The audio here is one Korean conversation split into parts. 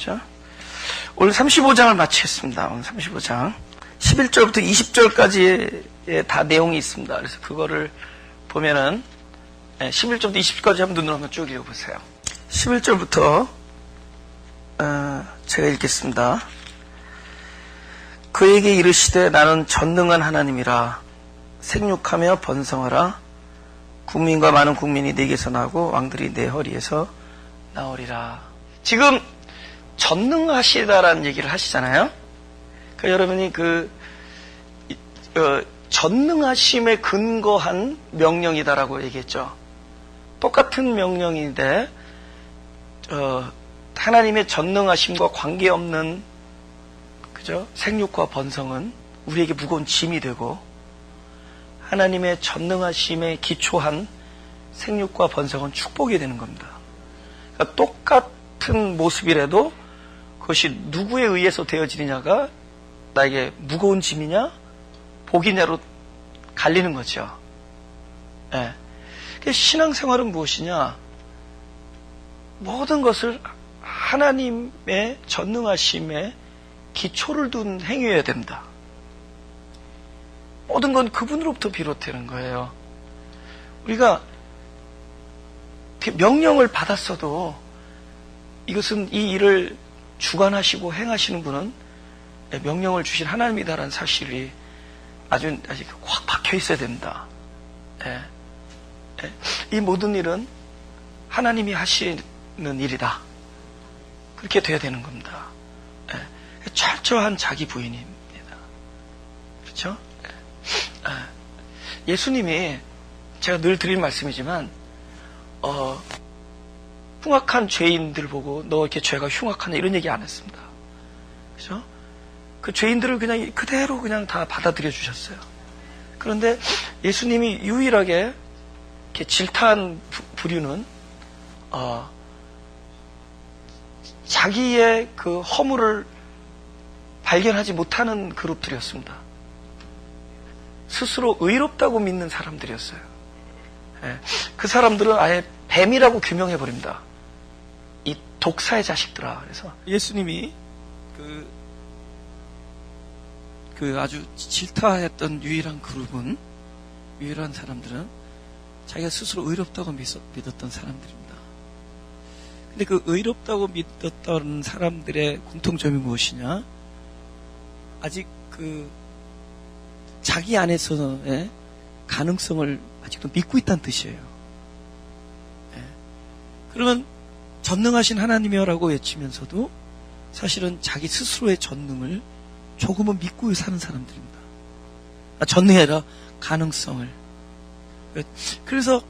그죠? 오늘 35장을 마치겠습니다. 오늘 35장. 11절부터 20절까지의 다 내용이 있습니다. 그래서 그거를 보면은 11절부터 20절까지 한번 눈으로 한번 쭉 읽어보세요. 11절부터 제가 읽겠습니다. 그에게 이르시되 나는 전능한 하나님이라 생육하며 번성하라 국민과 많은 국민이 내게서 나고 왕들이 내 허리에서 나오리라. 지금 전능하시다라는 얘기를 하시잖아요. 그러니까 여러분이 전능하심에 근거한 명령이다라고 얘기했죠. 똑같은 명령인데 하나님의 전능하심과 관계없는 그죠? 생육과 번성은 우리에게 무거운 짐이 되고 하나님의 전능하심에 기초한 생육과 번성은 축복이 되는 겁니다. 그러니까 똑같은 모습이라도 그것이 누구에 의해서 되어지느냐가 나에게 무거운 짐이냐 복이냐로 갈리는 거죠. 예. 신앙생활은 무엇이냐? 모든 것을 하나님의 전능하심에 기초를 둔 행위여야 됩니다. 모든 건 그분으로부터 비롯되는 거예요. 우리가 명령을 받았어도 이것은 이 일을 주관하시고 행하시는 분은 명령을 주신 하나님이다라는 사실이 아직 확 박혀 있어야 됩니다. 예. 예. 이 모든 일은 하나님이 하시는 일이다. 그렇게 돼야 되는 겁니다. 예. 철저한 자기 부인입니다. 그렇죠? 예. 예수님이 제가 늘 드릴 말씀이지만 흉악한 죄인들 보고 너 이렇게 죄가 흉악하냐 이런 얘기 안 했습니다. 그렇죠? 그 죄인들을 그냥 그대로 그냥 다 받아들여 주셨어요. 그런데 예수님이 유일하게 이렇게 질타한 부류는 자기의 그 허물을 발견하지 못하는 그룹들이었습니다. 스스로 의롭다고 믿는 사람들이었어요. 예, 그 사람들은 아예 뱀이라고 규명해버립니다. 이 독사의 자식들아. 그래서 예수님이 그 아주 질타했던 유일한 그룹은, 유일한 사람들은 자기가 스스로 의롭다고 믿었던 사람들입니다. 근데 그 의롭다고 믿었던 사람들의 공통점이 무엇이냐? 아직 자기 안에서의 가능성을 아직도 믿고 있다는 뜻이에요. 예. 그러면 전능하신 하나님이여라고 외치면서도 사실은 자기 스스로의 전능을 조금은 믿고 사는 사람들입니다. 전능이 아니라 가능성을. 그래서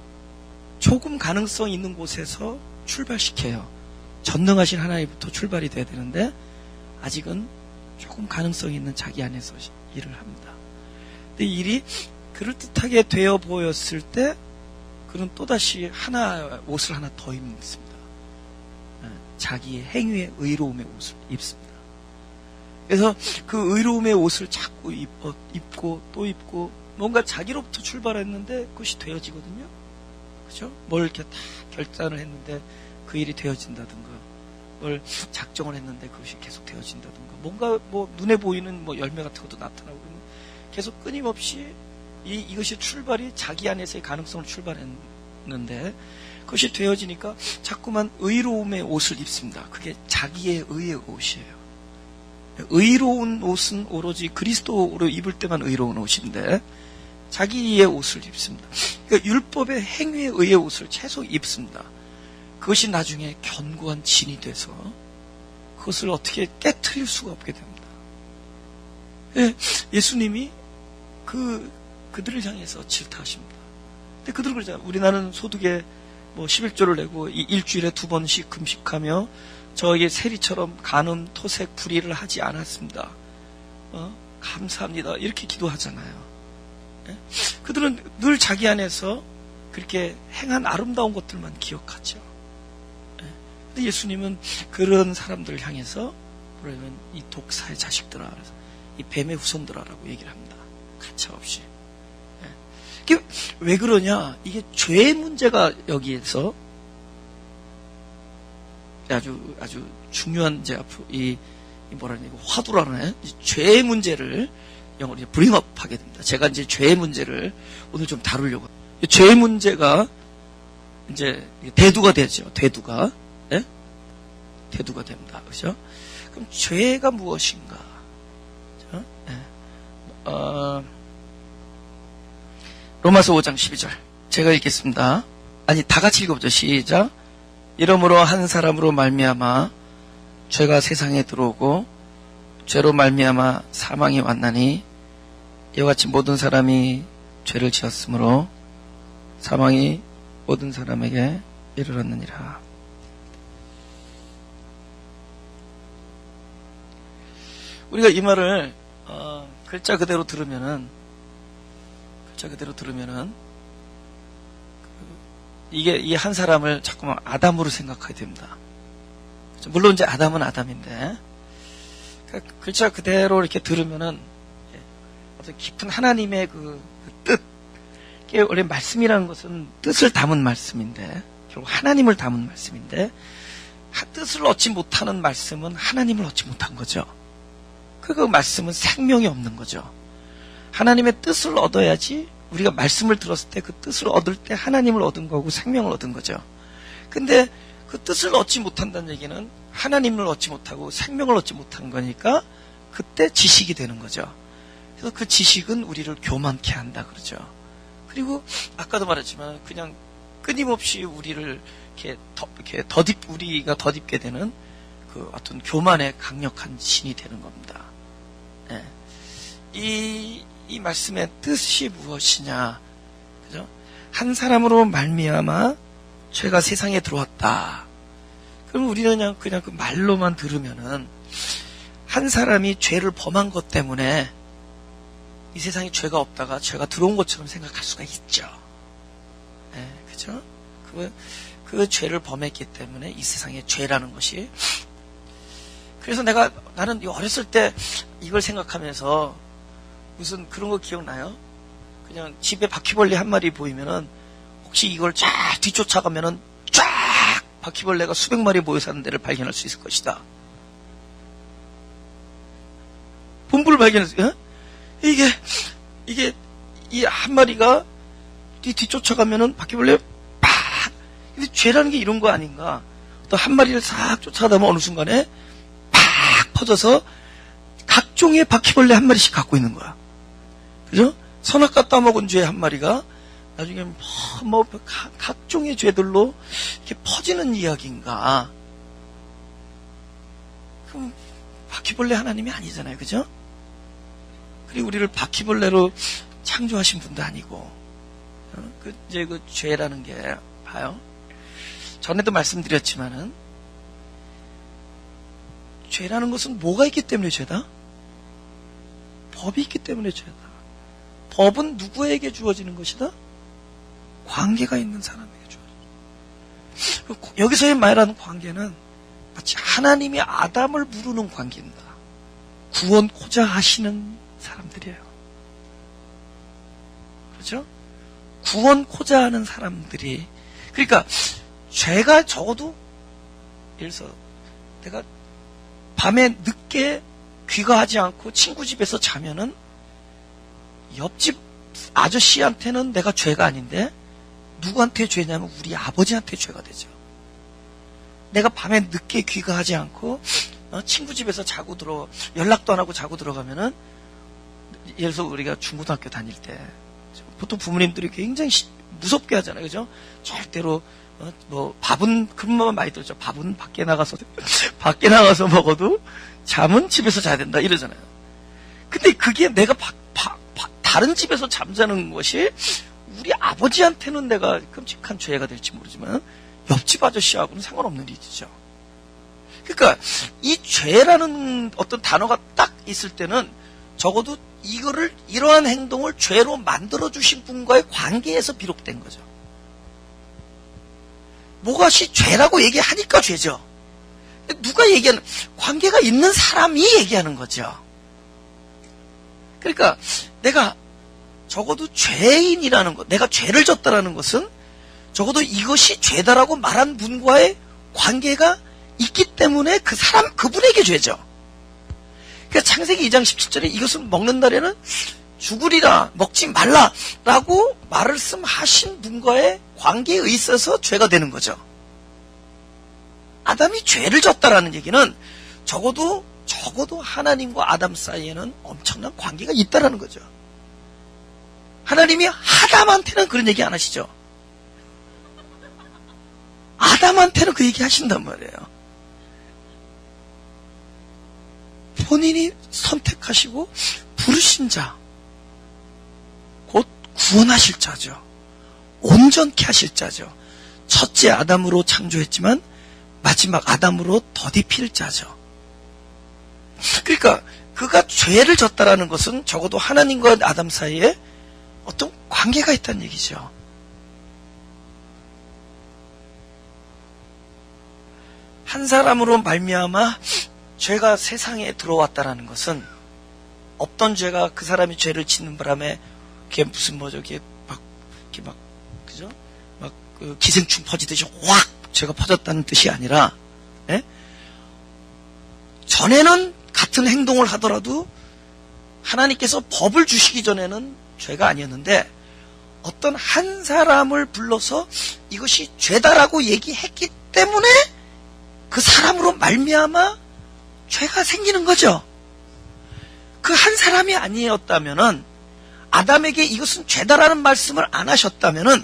조금 가능성 있는 곳에서 출발시켜요. 전능하신 하나님부터 출발이 돼야 되는데 아직은 조금 가능성이 있는 자기 안에서 일을 합니다. 근데 일이 그럴듯하게 되어 보였을 때 그는 또다시 옷을 하나 더 입습니다. 자기의 행위의 의로움의 옷을 입습니다. 그래서 그 의로움의 옷을 자꾸 입고 또 입고 뭔가 자기로부터 출발했는데 그것이 되어지거든요. 그죠? 뭘 이렇게 다 결단을 했는데 그 일이 되어진다든가 뭘 작정을 했는데 그것이 계속 되어진다든가 뭔가 뭐 눈에 보이는 뭐 열매 같은 것도 나타나고 그러면 계속 끊임없이 이것이 출발이 자기 안에서의 가능성을 출발했는데 그것이 되어지니까 자꾸만 의로움의 옷을 입습니다. 그게 자기의 의의 옷이에요. 의로운 옷은 오로지 그리스도로 입을 때만 의로운 옷인데 자기의 옷을 입습니다. 그러니까 율법의 행위의 의의 옷을 계속 입습니다. 그것이 나중에 견고한 진이 돼서 그것을 어떻게 깨트릴 수가 없게 됩니다. 예수님이 그들을 향해서 질타하십니다. 근데 그들은 그러잖아요. 우리나라는 소득에 뭐 11조를 내고 일주일에 2번씩 금식하며 저에게 세리처럼 간음, 토색, 불의를 하지 않았습니다. 감사합니다. 이렇게 기도하잖아요. 예? 그들은 늘 자기 안에서 그렇게 행한 아름다운 것들만 기억하죠. 예? 근데 예수님은 그런 사람들을 향해서 뭐라면 이 독사의 자식들아, 이 뱀의 후손들아라고 얘기를 합니다. 가차없이. 예? 이게 왜 그러냐? 이게 죄의 문제가 여기에서 아주 중요한 이제 앞으로 이 뭐라냐, 이거 화두라네. 죄의 문제를 영어로 브링업 하게 됩니다. 제가 이제 죄의 문제를 오늘 좀 다루려고. 죄의 문제가 이제 대두가 되죠. 대두가. 예? 대두가 됩니다. 그죠? 그럼 죄가 무엇인가? 그죠? 예. 로마서 5장 12절. 제가 읽겠습니다. 아니, 다 같이 읽어보죠. 시작. 이러므로 한 사람으로 말미암아 죄가 세상에 들어오고 죄로 말미암아 사망이 왔나니 이와 같이 모든 사람이 죄를 지었으므로 사망이 모든 사람에게 이르렀느니라. 우리가 이 말을 글자 그대로 들으면은 이게 이 한 사람을 자꾸만 아담으로 생각하게 됩니다. 물론 이제 아담은 아담인데, 그러니까 글자 그대로 이렇게 들으면은 어떤 깊은 하나님의 그 뜻, 이게 원래 말씀이라는 것은 뜻을 담은 말씀인데, 결국 하나님을 담은 말씀인데, 뜻을 얻지 못하는 말씀은 하나님을 얻지 못한 거죠. 그 말씀은 생명이 없는 거죠. 하나님의 뜻을 얻어야지 우리가 말씀을 들었을 때 그 뜻을 얻을 때 하나님을 얻은 거고 생명을 얻은 거죠. 근데 그 뜻을 얻지 못한다는 얘기는 하나님을 얻지 못하고 생명을 얻지 못한 거니까 그때 지식이 되는 거죠. 그래서 그 지식은 우리를 교만케 한다 그러죠. 그리고 아까도 말했지만 그냥 끊임없이 우리를 우리가 덧입게 되는 그 어떤 교만의 강력한 신이 되는 겁니다. 네. 이 말씀의 뜻이 무엇이냐? 그죠? 한 사람으로 말미암아 죄가 세상에 들어왔다. 그럼 우리는 그냥 그 말로만 들으면은 한 사람이 죄를 범한 것 때문에 이 세상에 죄가 없다가 죄가 들어온 것처럼 생각할 수가 있죠. 네, 그죠? 그 죄를 범했기 때문에 이 세상에 죄라는 것이. 그래서 나는 어렸을 때 이걸 생각하면서 무슨 그런 거 기억나요? 그냥 집에 바퀴벌레 한 마리 보이면은 혹시 이걸 쫙 뒤쫓아가면은 쫙 바퀴벌레가 수백 마리 모여 사는 데를 발견할 수 있을 것이다. 본부를 발견했어요. 이게 이 한 마리가 뒤쫓아가면은 바퀴벌레 팍. 근데 죄라는 게 이런 거 아닌가? 또 한 마리를 싹 쫓아가다 보면 어느 순간에 팍 퍼져서 각종의 바퀴벌레 한 마리씩 갖고 있는 거야. 그죠? 선악과 따먹은 죄 한 마리가 나중에 각종의 죄들로 이렇게 퍼지는 이야기인가? 그럼 바퀴벌레 하나님이 아니잖아요. 그죠? 그리고 우리를 바퀴벌레로 창조하신 분도 아니고, 이제 그 죄라는 게, 봐요. 전에도 말씀드렸지만은, 죄라는 것은 뭐가 있기 때문에 죄다? 법이 있기 때문에 죄다. 법은 누구에게 주어지는 것이다? 관계가 있는 사람에게 주어지는. 여기서의 말하는 관계는 마치 하나님이 아담을 부르는 관계입니다. 구원코자 하시는 사람들이에요. 그렇죠? 구원코자 하는 사람들이. 그러니까 죄가 적어도 예를 들어서 내가 밤에 늦게 귀가하지 않고 친구 집에서 자면은 옆집 아저씨한테는 내가 죄가 아닌데 누구한테 죄냐면 우리 아버지한테 죄가 되죠. 내가 밤에 늦게 귀가하지 않고 친구 집에서 연락도 안 하고 자고 들어가면은 예를 들어서 우리가 중고등학교 다닐 때 보통 부모님들이 굉장히 무섭게 하잖아요. 그죠? 절대로 밥은 그런 말 많이 들었죠. 밥은 밖에 나가서 먹어도 잠은 집에서 자야 된다 이러잖아요. 근데 그게 내가 다른 집에서 잠자는 것이 우리 아버지한테는 내가 끔찍한 죄가 될지 모르지만 옆집 아저씨하고는 상관없는 일이죠. 그러니까 이 죄라는 어떤 단어가 딱 있을 때는 적어도 이러한 행동을 죄로 만들어주신 분과의 관계에서 비롯된 거죠. 뭐가시 죄라고 얘기하니까 죄죠. 누가 얘기하는, 관계가 있는 사람이 얘기하는 거죠. 그러니까 내가 적어도 죄인이라는 것, 내가 죄를 졌다라는 것은 적어도 이것이 죄다라고 말한 분과의 관계가 있기 때문에 그 사람, 그분에게 죄죠. 그러니까 창세기 2장 17절에 이것을 먹는 날에는 죽으리라, 먹지 말라라고 말씀하신 분과의 관계에 있어서 죄가 되는 거죠. 아담이 죄를 졌다라는 얘기는 적어도 하나님과 아담 사이에는 엄청난 관계가 있다라는 거죠. 하나님이 아담한테는 그런 얘기 안 하시죠. 아담한테는 그 얘기 하신단 말이에요. 본인이 선택하시고 부르신 자, 곧 구원하실 자죠. 온전케 하실 자죠. 첫째 아담으로 창조했지만 마지막 아담으로 더디필 자죠. 그러니까 그가 죄를 졌다라는 것은 적어도 하나님과 아담 사이에 어떤 관계가 있다는 얘기죠. 한 사람으로 말미암아 죄가 세상에 들어왔다라는 것은 없던 죄가 그 사람이 죄를 짓는 바람에 그게 무슨 뭐죠, 그죠? 그 기생충 퍼지듯이 확 죄가 퍼졌다는 뜻이 아니라, 예? 전에는 같은 행동을 하더라도 하나님께서 법을 주시기 전에는 죄가 아니었는데 어떤 한 사람을 불러서 이것이 죄다라고 얘기했기 때문에 그 사람으로 말미암아 죄가 생기는 거죠. 그 한 사람이 아니었다면은, 아담에게 이것은 죄다라는 말씀을 안 하셨다면은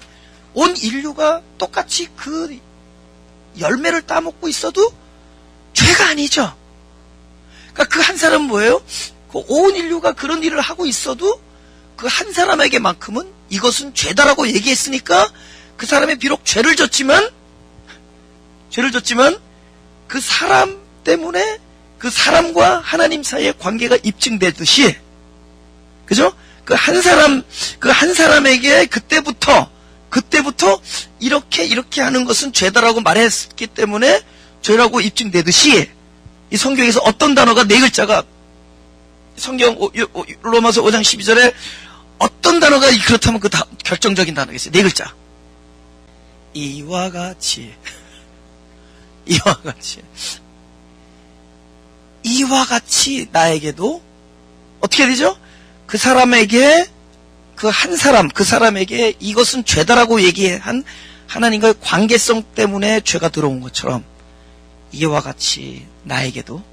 온 인류가 똑같이 그 열매를 따먹고 있어도 죄가 아니죠. 그러니까 그 한 사람은 뭐예요? 그 온 인류가 그런 일을 하고 있어도 그 한 사람에게만큼은 이것은 죄다라고 얘기했으니까 그 사람이 비록 죄를 졌지만 그 사람 때문에 그 사람과 하나님 사이의 관계가 입증되듯이, 그죠? 그 한 사람에게 그때부터 이렇게 하는 것은 죄다라고 말했기 때문에 죄라고 입증되듯이, 이 성경에서 어떤 단어가 네 글자가, 성경 로마서 5장 12절에 어떤 단어가 그렇다면 그 결정적인 단어가 있어요. 네 글자. 이와 같이 나에게도 어떻게 되죠? 그 사람에게, 그 사람에게 이것은 죄다라고 얘기한 하나님과의 관계성 때문에 죄가 들어온 것처럼 이와 같이 나에게도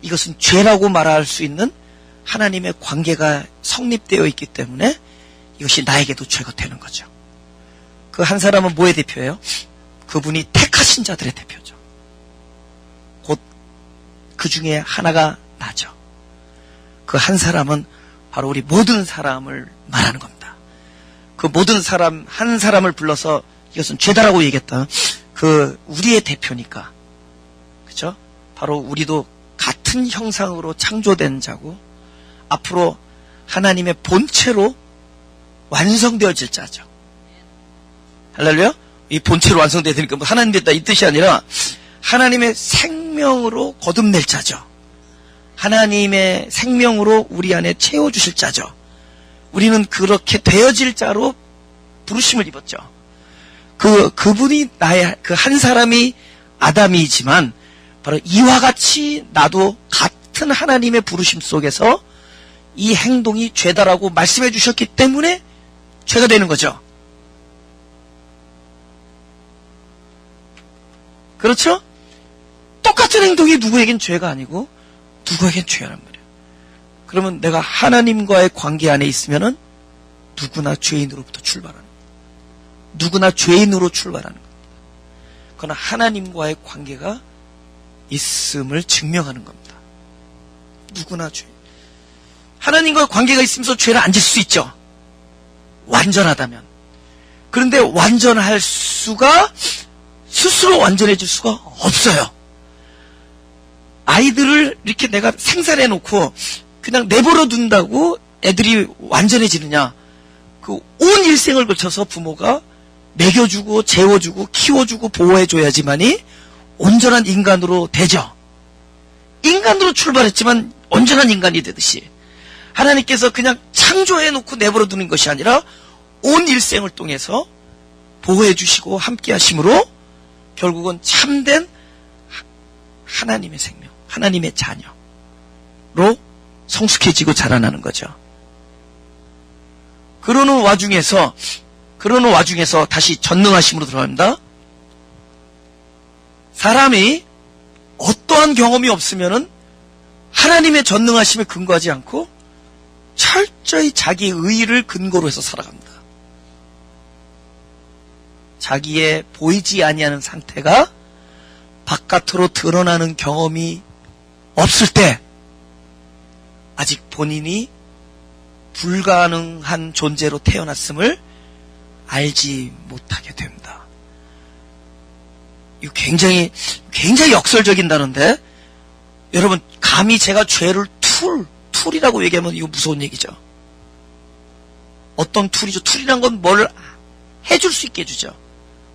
이것은 죄라고 말할 수 있는 하나님의 관계가 성립되어 있기 때문에 이것이 나에게도 죄가 되는 거죠. 그 한 사람은 뭐의 대표예요? 그분이 택하신 자들의 대표죠. 곧 그 중에 하나가 나죠. 그 한 사람은 바로 우리 모든 사람을 말하는 겁니다. 그 모든 사람, 한 사람을 불러서 이것은 죄다라고 얘기했다. 그 우리의 대표니까. 그죠? 바로 우리도 같은 형상으로 창조된 자고 앞으로 하나님의 본체로 완성되어질 자죠. 할렐루야? 이 본체로 완성되어야 되니까 뭐 하나님 됐다 이 뜻이 아니라 하나님의 생명으로 거듭낼 자죠. 하나님의 생명으로 우리 안에 채워주실 자죠. 우리는 그렇게 되어질 자로 부르심을 입었죠. 그분이 그 한 사람이 아담이지만 바로 이와 같이 나도 같은 하나님의 부르심 속에서 이 행동이 죄다라고 말씀해 주셨기 때문에 죄가 되는 거죠. 그렇죠? 똑같은 행동이 누구에겐 죄가 아니고 누구에겐 죄란 말이에요. 그러면 내가 하나님과의 관계 안에 있으면은 누구나 죄인으로부터 출발하는 거예요. 누구나 죄인으로 출발하는 겁니다. 그러나 하나님과의 관계가 있음을 증명하는 겁니다. 누구나 죄인. 하나님과 관계가 있으면서 죄를 안 질 수 있죠. 완전하다면. 그런데 완전할 수가, 스스로 완전해질 수가 없어요. 아이들을 이렇게 내가 생산해 놓고 그냥 내버려 둔다고 애들이 완전해지느냐? 그 온 일생을 걸쳐서 부모가 먹여주고 재워주고 키워주고 보호해줘야지만이 온전한 인간으로 되죠. 인간으로 출발했지만 온전한 인간이 되듯이 하나님께서 그냥 창조해 놓고 내버려 두는 것이 아니라 온 일생을 통해서 보호해 주시고 함께 하심으로 결국은 참된 하나님의 생명, 하나님의 자녀로 성숙해지고 자라나는 거죠. 그러는 와중에서 다시 전능하심으로 들어갑니다. 사람이 어떠한 경험이 없으면은 하나님의 전능하심에 근거하지 않고 철저히 자기의 의의를 근거로 해서 살아갑니다. 자기의 보이지 아니하는 상태가 바깥으로 드러나는 경험이 없을 때 아직 본인이 불가능한 존재로 태어났음을 알지 못하게 됩니다. 이거 굉장히 역설적인 단어인데, 여러분, 감히 제가 죄를 툴이라고 얘기하면 이거 무서운 얘기죠. 어떤 툴이죠? 툴이란 건 뭘 해줄 수 있게 해주죠.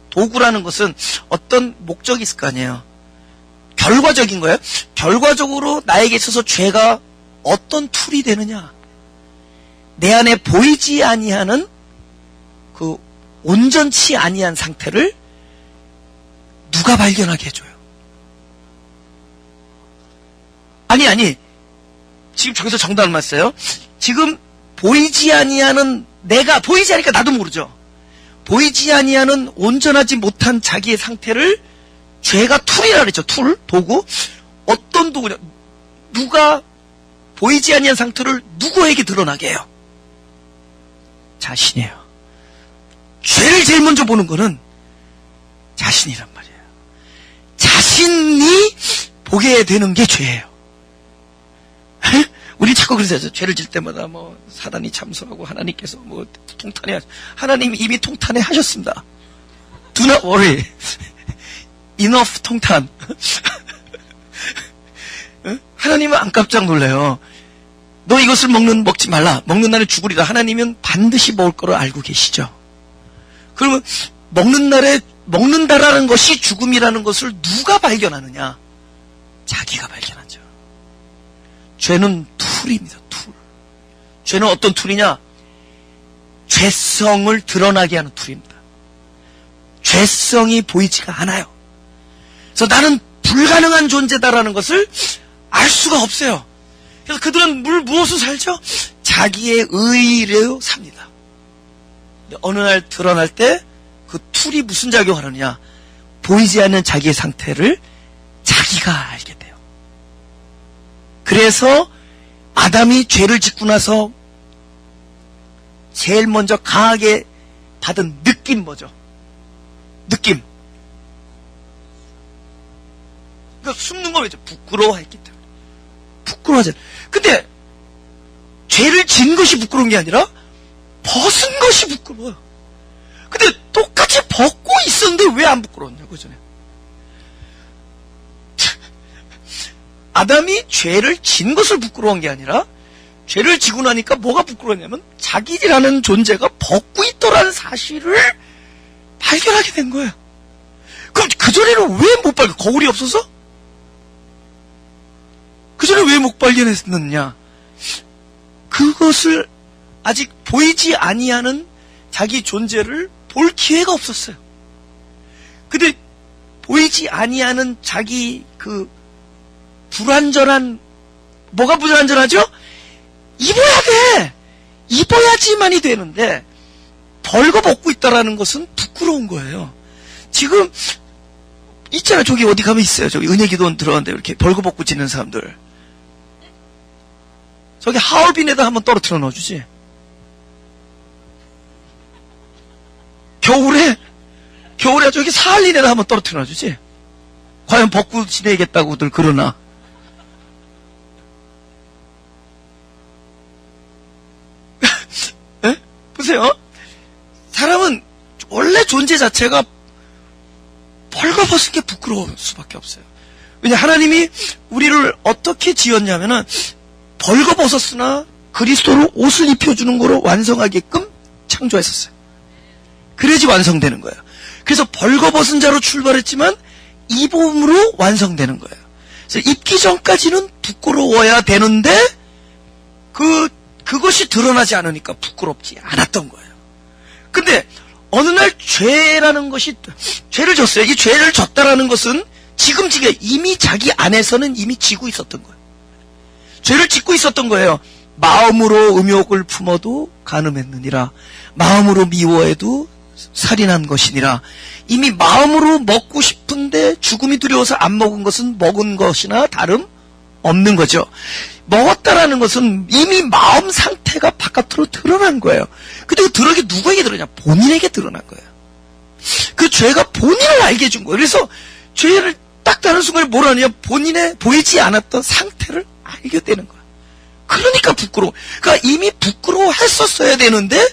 도구라는 것은 어떤 목적이 있을 거 아니에요. 결과적인 거예요. 결과적으로 나에게 있어서 죄가 어떤 툴이 되느냐. 내 안에 보이지 아니하는 그 온전치 아니한 상태를 누가 발견하게 해줘요? 아니. 지금 저기서 정답을 맞았어요. 지금 보이지 아니하는 내가 보이지 않으니까 나도 모르죠. 보이지 아니하는 온전하지 못한 자기의 상태를 죄가 툴이라 그랬죠. 툴, 도구. 어떤 도구냐? 누가 보이지 아니한 상태를 누구에게 드러나게 해요? 자신이에요. 죄를 제일 먼저 보는 거는 자신이란 말이에요. 자신이 보게 되는 게 죄예요. 우리 자꾸 그러세요. 죄를 질 때마다 뭐 사단이 참소하고 하나님께서 뭐 통탄해 하나님이 이미 통탄해 하셨습니다. Do not worry. Enough 통탄. 하나님은 안 깜짝 놀래요. 너 이것을 먹지 말라. 먹는 날에 죽으리라. 하나님은 반드시 먹을 거를 알고 계시죠. 그러면 먹는다라는 것이 죽음이라는 것을 누가 발견하느냐? 자기가 발견하죠. 죄는 툴입니다. 툴. 죄는 어떤 툴이냐? 죄성을 드러나게 하는 툴입니다. 죄성이 보이지가 않아요. 그래서 나는 불가능한 존재다라는 것을 알 수가 없어요. 그래서 그들은 무엇으로 살죠? 자기의 의의로 삽니다. 어느 날 드러날 때 그 툴이 무슨 작용하느냐? 보이지 않는 자기의 상태를 자기가 알게 돼요. 그래서 아담이 죄를 짓고 나서 제일 먼저 강하게 받은 느낌 뭐죠? 느낌. 그러니까 숨는 거 왜죠? 부끄러워했기 때문에. 부끄러워하잖아요. 근데 죄를 지은 것이 부끄러운 게 아니라 벗은 것이 부끄러워요. 근데 똑같이 벗고 있었는데 왜 안 부끄러웠냐고 전에. 아담이 죄를 진 것을 부끄러운 게 아니라 죄를 지고 나니까 뭐가 부끄러웠냐면 자기라는 존재가 벗고 있더라는 사실을 발견하게 된 거예요. 그럼 그전에는 왜 못 발견? 거울이 없어서? 그전에 왜 못 발견했느냐? 그것을 아직 보이지 아니하는 자기 존재를 볼 기회가 없었어요. 근데 보이지 아니하는 자기 그 불완전한, 뭐가 불완전하죠? 입어야 돼! 입어야지만이 되는데 벌거벗고 있다라는 것은 부끄러운 거예요. 지금 있잖아요. 저기 어디 가면 있어요. 저기 은혜기도원 들어갔는데 이렇게 벌거벗고 지는 사람들. 저기 하얼빈에다 한번 떨어뜨려 넣어주지. 겨울에 저기 사할린에다 한번 떨어뜨려 놔주지. 과연 벗고 지내겠다고들 그러나. 네? 보세요. 사람은 원래 존재 자체가 벌거벗은 게 부끄러울 수밖에 없어요. 왜냐, 하나님이 우리를 어떻게 지었냐면은 벌거벗었으나 그리스도로 옷을 입혀주는 거로 완성하게끔 창조했었어요. 그래야지 완성되는 거예요. 그래서 벌거벗은 자로 출발했지만 입음으로 완성되는 거예요. 그래서 입기 전까지는 부끄러워야 되는데 그것이 드러나지 않으니까 부끄럽지 않았던 거예요. 근데 어느 날 죄라는 것이, 죄를 졌어요. 이 죄를 졌다라는 것은 지금 이미 자기 안에서는 이미 지고 있었던 거예요. 죄를 짓고 있었던 거예요. 마음으로 음욕을 품어도 간음했느니라. 마음으로 미워해도 살인한 것이니라. 이미 마음으로 먹고 싶은데 죽음이 두려워서 안 먹은 것은 먹은 것이나 다름 없는 거죠. 먹었다라는 것은 이미 마음 상태가 바깥으로 드러난 거예요. 근데 그 드러나게 누구에게 드러냐? 본인에게 드러난 거예요. 그 죄가 본인을 알게 해준 거예요. 그래서 죄를 딱 다는 순간에 뭘 하느냐? 본인의 보이지 않았던 상태를 알게 되는 거예요. 그러니까 부끄러워. 그러니까 이미 부끄러워했었어야 되는데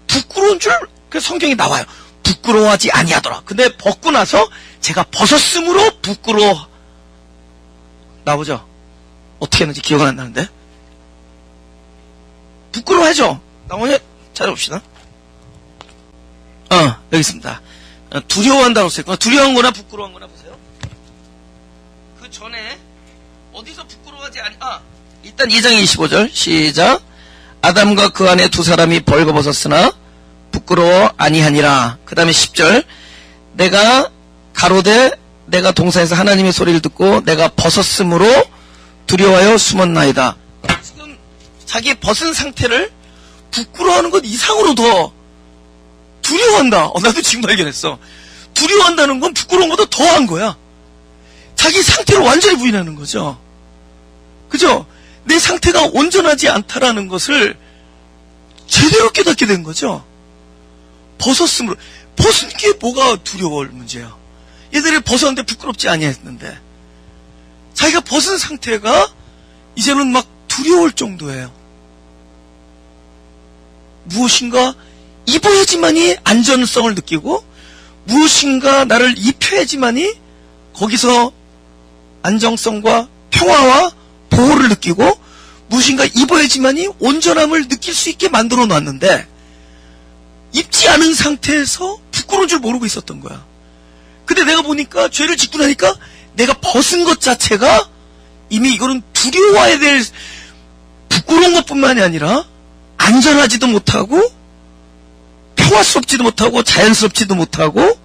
부끄러운 줄 성경이 나와요. 부끄러워하지 아니하더라. 근데 벗고 나서 제가 벗었으므로 부끄러워 나오죠. 어떻게 했는지 기억은 안 나는데 부끄러워하죠. 나오냐? 찾아봅시다. 여기 있습니다. 두려워한다고 썼구나. 두려운 거나 부끄러운 거나 보세요. 그 전에 어디서 부끄러워하지 일단 2장 25절 시작. 아담과 그 안에 두 사람이 벌거벗었으나 부끄러워 아니하니라. 그 다음에 10절. 내가 가로되 내가 동산에서 하나님의 소리를 듣고 내가 벗었으므로 두려워하여 숨었나이다. 지금 자기 벗은 상태를 부끄러워하는 것 이상으로 더 두려워한다. 나도 지금 발견했어. 두려워한다는 건 부끄러운 것보다 더한 거야. 자기 상태를 완전히 부인하는 거죠. 그죠? 내 상태가 온전하지 않다라는 것을 제대로 깨닫게 된 거죠. 벗었으므로. 벗은 게 뭐가 두려울 문제야. 얘들이 벗었는데 부끄럽지 아니했는데 자기가 벗은 상태가 이제는 막 두려울 정도예요. 무엇인가 입어야지만이 안전성을 느끼고 무엇인가 나를 입혀야지만이 거기서 안정성과 평화와 보호를 느끼고 무엇인가 입어야지만이 온전함을 느낄 수 있게 만들어 놨는데 입지 않은 상태에서 부끄러운 줄 모르고 있었던 거야. 근데 내가 보니까 죄를 짓고 나니까 내가 벗은 것 자체가 이미 이거는 두려워해야 될 부끄러운 것뿐만이 아니라 안전하지도 못하고 평화스럽지도 못하고 자연스럽지도 못하고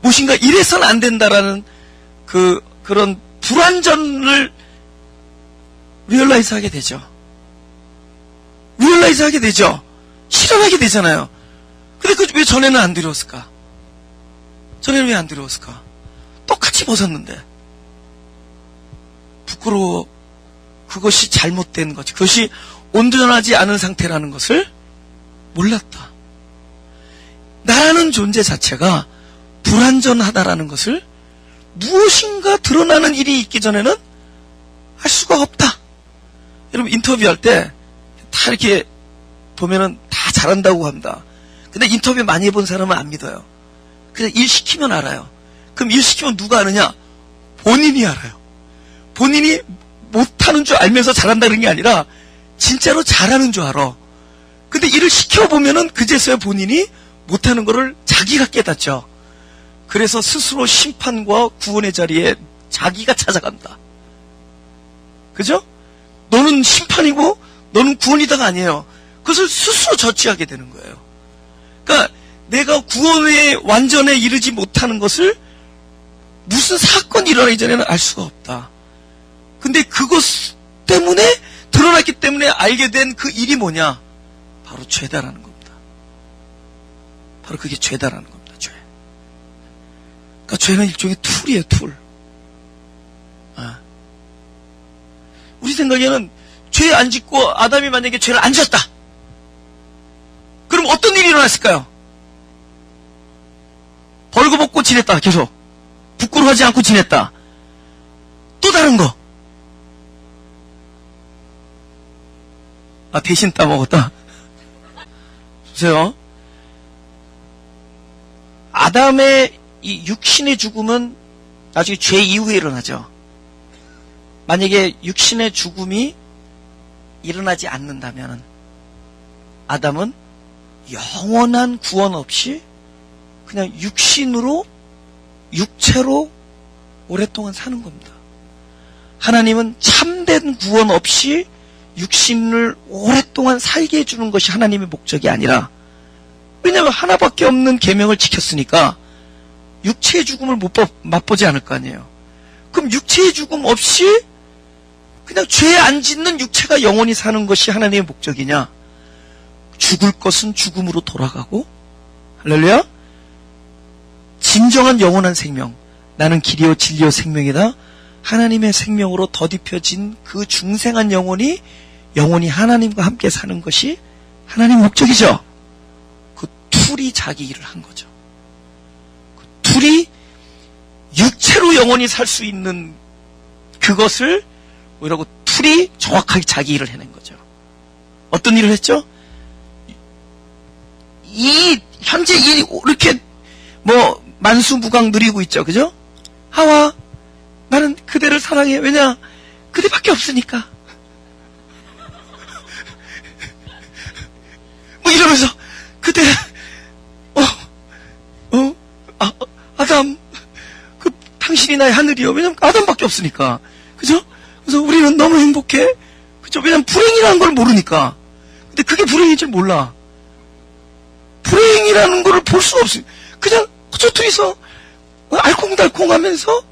무엇인가 이래서는 안 된다라는 그런 불완전을 리얼라이즈 하게 되죠. 리얼라이즈 하게 되죠. 실현하게 되잖아요. 근데 왜 전에는 안 두려웠을까? 전에는 왜 안 두려웠을까? 똑같이 벗었는데. 부끄러워. 그것이 잘못된 거지. 그것이 온전하지 않은 상태라는 것을 몰랐다. 나라는 존재 자체가 불완전하다라는 것을 무엇인가 드러나는 일이 있기 전에는 할 수가 없다. 여러분 인터뷰할 때 다 이렇게 보면은 다 잘한다고 합니다. 근데 인터뷰 많이 해본 사람은 안 믿어요. 그냥 일 시키면 알아요. 그럼 일 시키면 누가 아느냐? 본인이 알아요. 본인이 못하는 줄 알면서 잘한다는 게 아니라 진짜로 잘하는 줄 알아. 근데 일을 시켜보면은 그제서야 본인이 못하는 거를 자기가 깨닫죠. 그래서 스스로 심판과 구원의 자리에 자기가 찾아간다. 그죠? 너는 심판이고 너는 구원이다가 아니에요. 그것을 스스로 저지하게 되는 거예요. 그러니까 내가 구원의 완전에 이르지 못하는 것을 무슨 사건이 일어나기 전에는 알 수가 없다. 근데 그것 때문에 드러났기 때문에 알게 된 그 일이 뭐냐? 바로 죄다라는 겁니다. 바로 그게 죄다라는 겁니다. 죄. 그러니까 죄는 일종의 툴이에요. 툴. 우리 생각에는 죄 안 짓고 아담이 만약에 죄를 안 지었다. 그럼 어떤 일이 일어났을까요? 벌거벗고 지냈다. 계속. 부끄러워하지 않고 지냈다. 또 다른 거. 대신 따먹었다. 보세요. 아담의 이 육신의 죽음은 나중에 죄 이후에 일어나죠. 만약에 육신의 죽음이 일어나지 않는다면 아담은 영원한 구원 없이 그냥 육체로 오랫동안 사는 겁니다. 하나님은 참된 구원 없이 육신을 오랫동안 살게 해주는 것이 하나님의 목적이 아니라 왜냐하면 하나밖에 없는 계명을 지켰으니까 육체의 죽음을 맛보지 않을 거 아니에요. 그럼 육체의 죽음 없이 그냥 죄 안 짓는 육체가 영원히 사는 것이 하나님의 목적이냐? 죽을 것은 죽음으로 돌아가고, 할렐루야? 진정한 영원한 생명, 나는 길이요 진리요 생명이다. 하나님의 생명으로 덧입혀진 그 중생한 영혼이 영원히 하나님과 함께 사는 것이 하나님의 목적이죠. 그 둘이 자기 일을 한 거죠. 그 둘이 육체로 영원히 살 수 있는 그것을 뭐라고 둘이 정확하게 자기 일을 해낸 거죠. 어떤 일을 했죠? 현재 이렇게 만수무강 누리고 있죠. 그죠? 하와, 나는 그대를 사랑해. 왜냐? 그대밖에 없으니까. 이러면서 그대 아담, 당신이 나의 하늘이요. 왜냐면 아담밖에 없으니까. 그죠? 그래서 우리는 너무 행복해. 그죠? 왜냐면 불행이라는 걸 모르니까. 근데 그게 불행인 줄 몰라. 불행이라는 걸 볼 수가 없어요. 그냥 저 둘이서 알콩달콩 하면서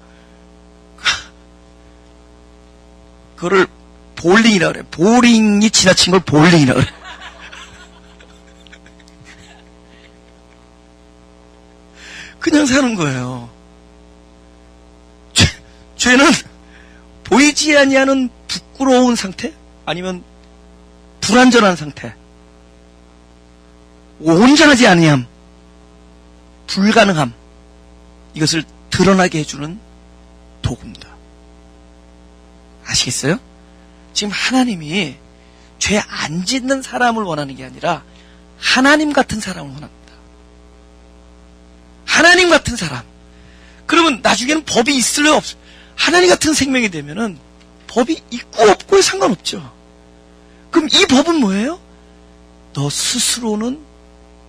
그거를 볼링이라 그래. 보링이 지나친 걸 볼링이라 그래. 그냥 사는 거예요. 죄는 보이지 아니하는 부끄러운 상태, 아니면 불완전한 상태, 온전하지 아니함, 불가능함, 이것을 드러나게 해주는 도구입니다. 아시겠어요? 지금 하나님이 죄 안 짓는 사람을 원하는 게 아니라 하나님 같은 사람을 원합니다. 하나님 같은 사람. 그러면 나중에는 법이 있을래요? 없어요? 하나님 같은 생명이 되면은 법이 있고 없고에 상관없죠. 그럼 이 법은 뭐예요? 너 스스로는